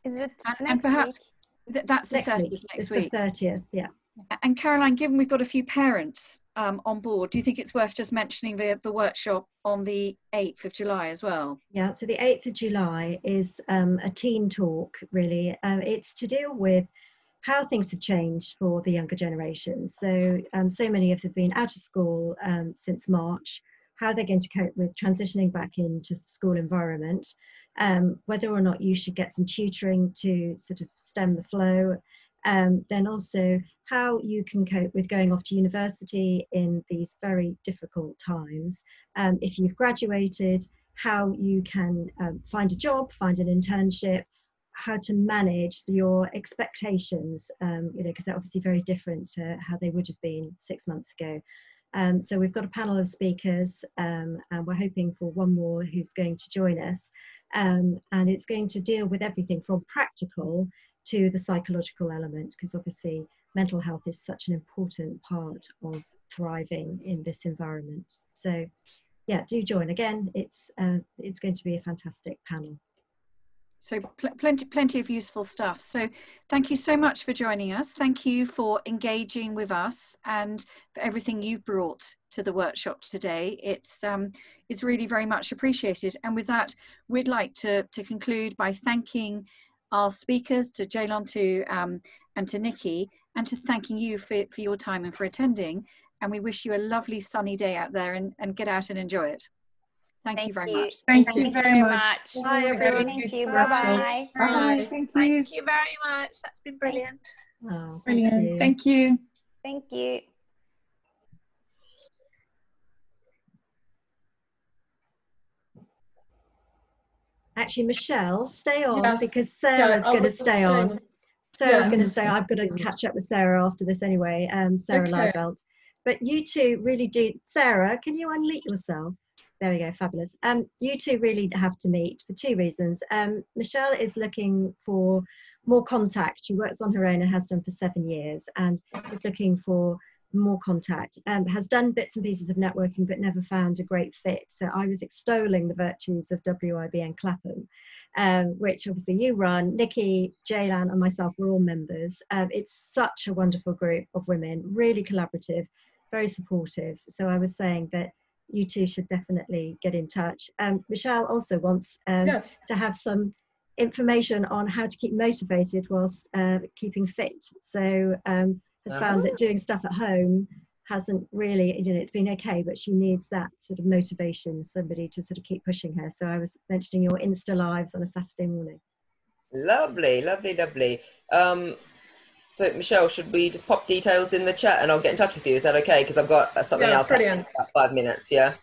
Is it And next perhaps week? that's the Next 30th week. next It's week. the 30th, yeah. And Caroline, given we've got a few parents on board, do you think it's worth just mentioning the workshop on the 8th of July as well? Yeah, so the 8th of July is a teen talk, really. It's to deal with how things have changed for the younger generation. So, so many of them have been out of school since March, how they're going to cope with transitioning back into the school environment, whether or not you should get some tutoring to sort of stem the flow, then also how you can cope with going off to university in these very difficult times. If you've graduated, how you can find a job, find an internship, how to manage your expectations, you know, because they're obviously very different to how they would have been 6 months ago. So we've got a panel of speakers, and we're hoping for one more who's going to join us. And it's going to deal with everything from practical to the psychological element, because obviously mental health is such an important part of thriving in this environment. So yeah, do join. Again, it's going to be a fantastic panel. So plenty of useful stuff. So thank you so much for joining us. Thank you for engaging with us and for everything you've brought to the workshop today. It's really very much appreciated. And with that, we'd like to conclude by thanking our speakers, to Jaylon, and to Nikki, and to thanking you for your time and for attending. And we wish you a lovely sunny day out there, and get out and enjoy it. Thank you very much. Thank you very much. Bye, everyone. Thank you. Bye. Bye-bye. Bye. Thank you. Thank you very much. That's been brilliant. Oh, Brilliant. Thank you. Thank you. Actually, Michelle, stay on, Yes. because Sarah's I going to was stay staying on. Sarah's going to Yes. stay. I've got to catch up with Sarah after this anyway, Sarah Okay. Liebelt. But you two really do. Sarah, can you unmute yourself? There we go, fabulous. You two really have to meet for two reasons. Michelle is looking for more contact. She works on her own and has done for 7 years, and is looking for more contact. Has done bits and pieces of networking, but never found a great fit. So I was extolling the virtues of WIBN Clapham, which obviously you run. Nikki, Jaylan, and myself were all members. It's such a wonderful group of women, really collaborative, very supportive. So I was saying that you two should definitely get in touch. Michelle also wants Yes. to have some information on how to keep motivated whilst keeping fit. So has found that doing stuff at home hasn't really, you know, it's been okay, but she needs that sort of motivation, somebody to sort of keep pushing her. So I was mentioning your Insta lives on a Saturday morning. Lovely, lovely, lovely. So Michelle, should we just pop details in the chat and I'll get in touch with you? Is that okay? Because I've got something else brilliant. in about 5 minutes, yeah?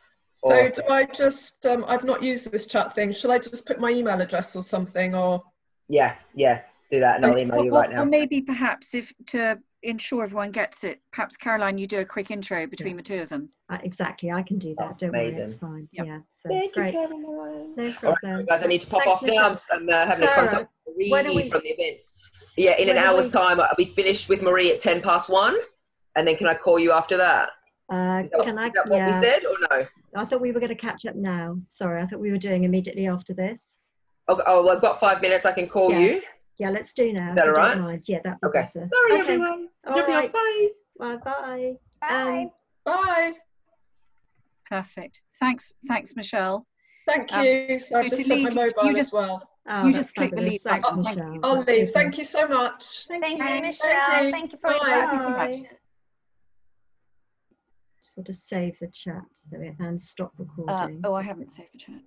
So Awesome. do I just, I've not used this chat thing. Shall I just put my email address or something, or? Yeah, do that and I'll email you right now. Or maybe perhaps, if to ensure everyone gets it, perhaps Caroline, you do a quick intro between the two of them. Exactly, I can do that. Don't worry, it's fine. Yep. Yeah, so Thank great. you, Caroline. No All problem. right, guys, I need to pop Thanks, off now. Michelle. I'm having a contact with Marie from the events. Yeah, in an hour's time, I'll be finished with Marie at 1:10, and then can I call you after that? Is that what we said, or no? I thought we were going to catch up now. Sorry, I thought we were doing immediately after this. Okay, well, I've got 5 minutes. I can call you. Yeah, let's do now. Is that all right? Mind. Yeah, that'd be better. Sorry, everyone. All right. Bye. Bye-bye. Bye. Bye. Perfect. Thanks, Michelle. Thank you. So I've just sent my mobile as well. Oh, you just click the leave Thanks, button. Michelle. I'll leave. Thank you so much. Thank you, Michelle. Thank you for your Bye. Just want to save the chat and stop recording. Oh, I haven't saved the chat.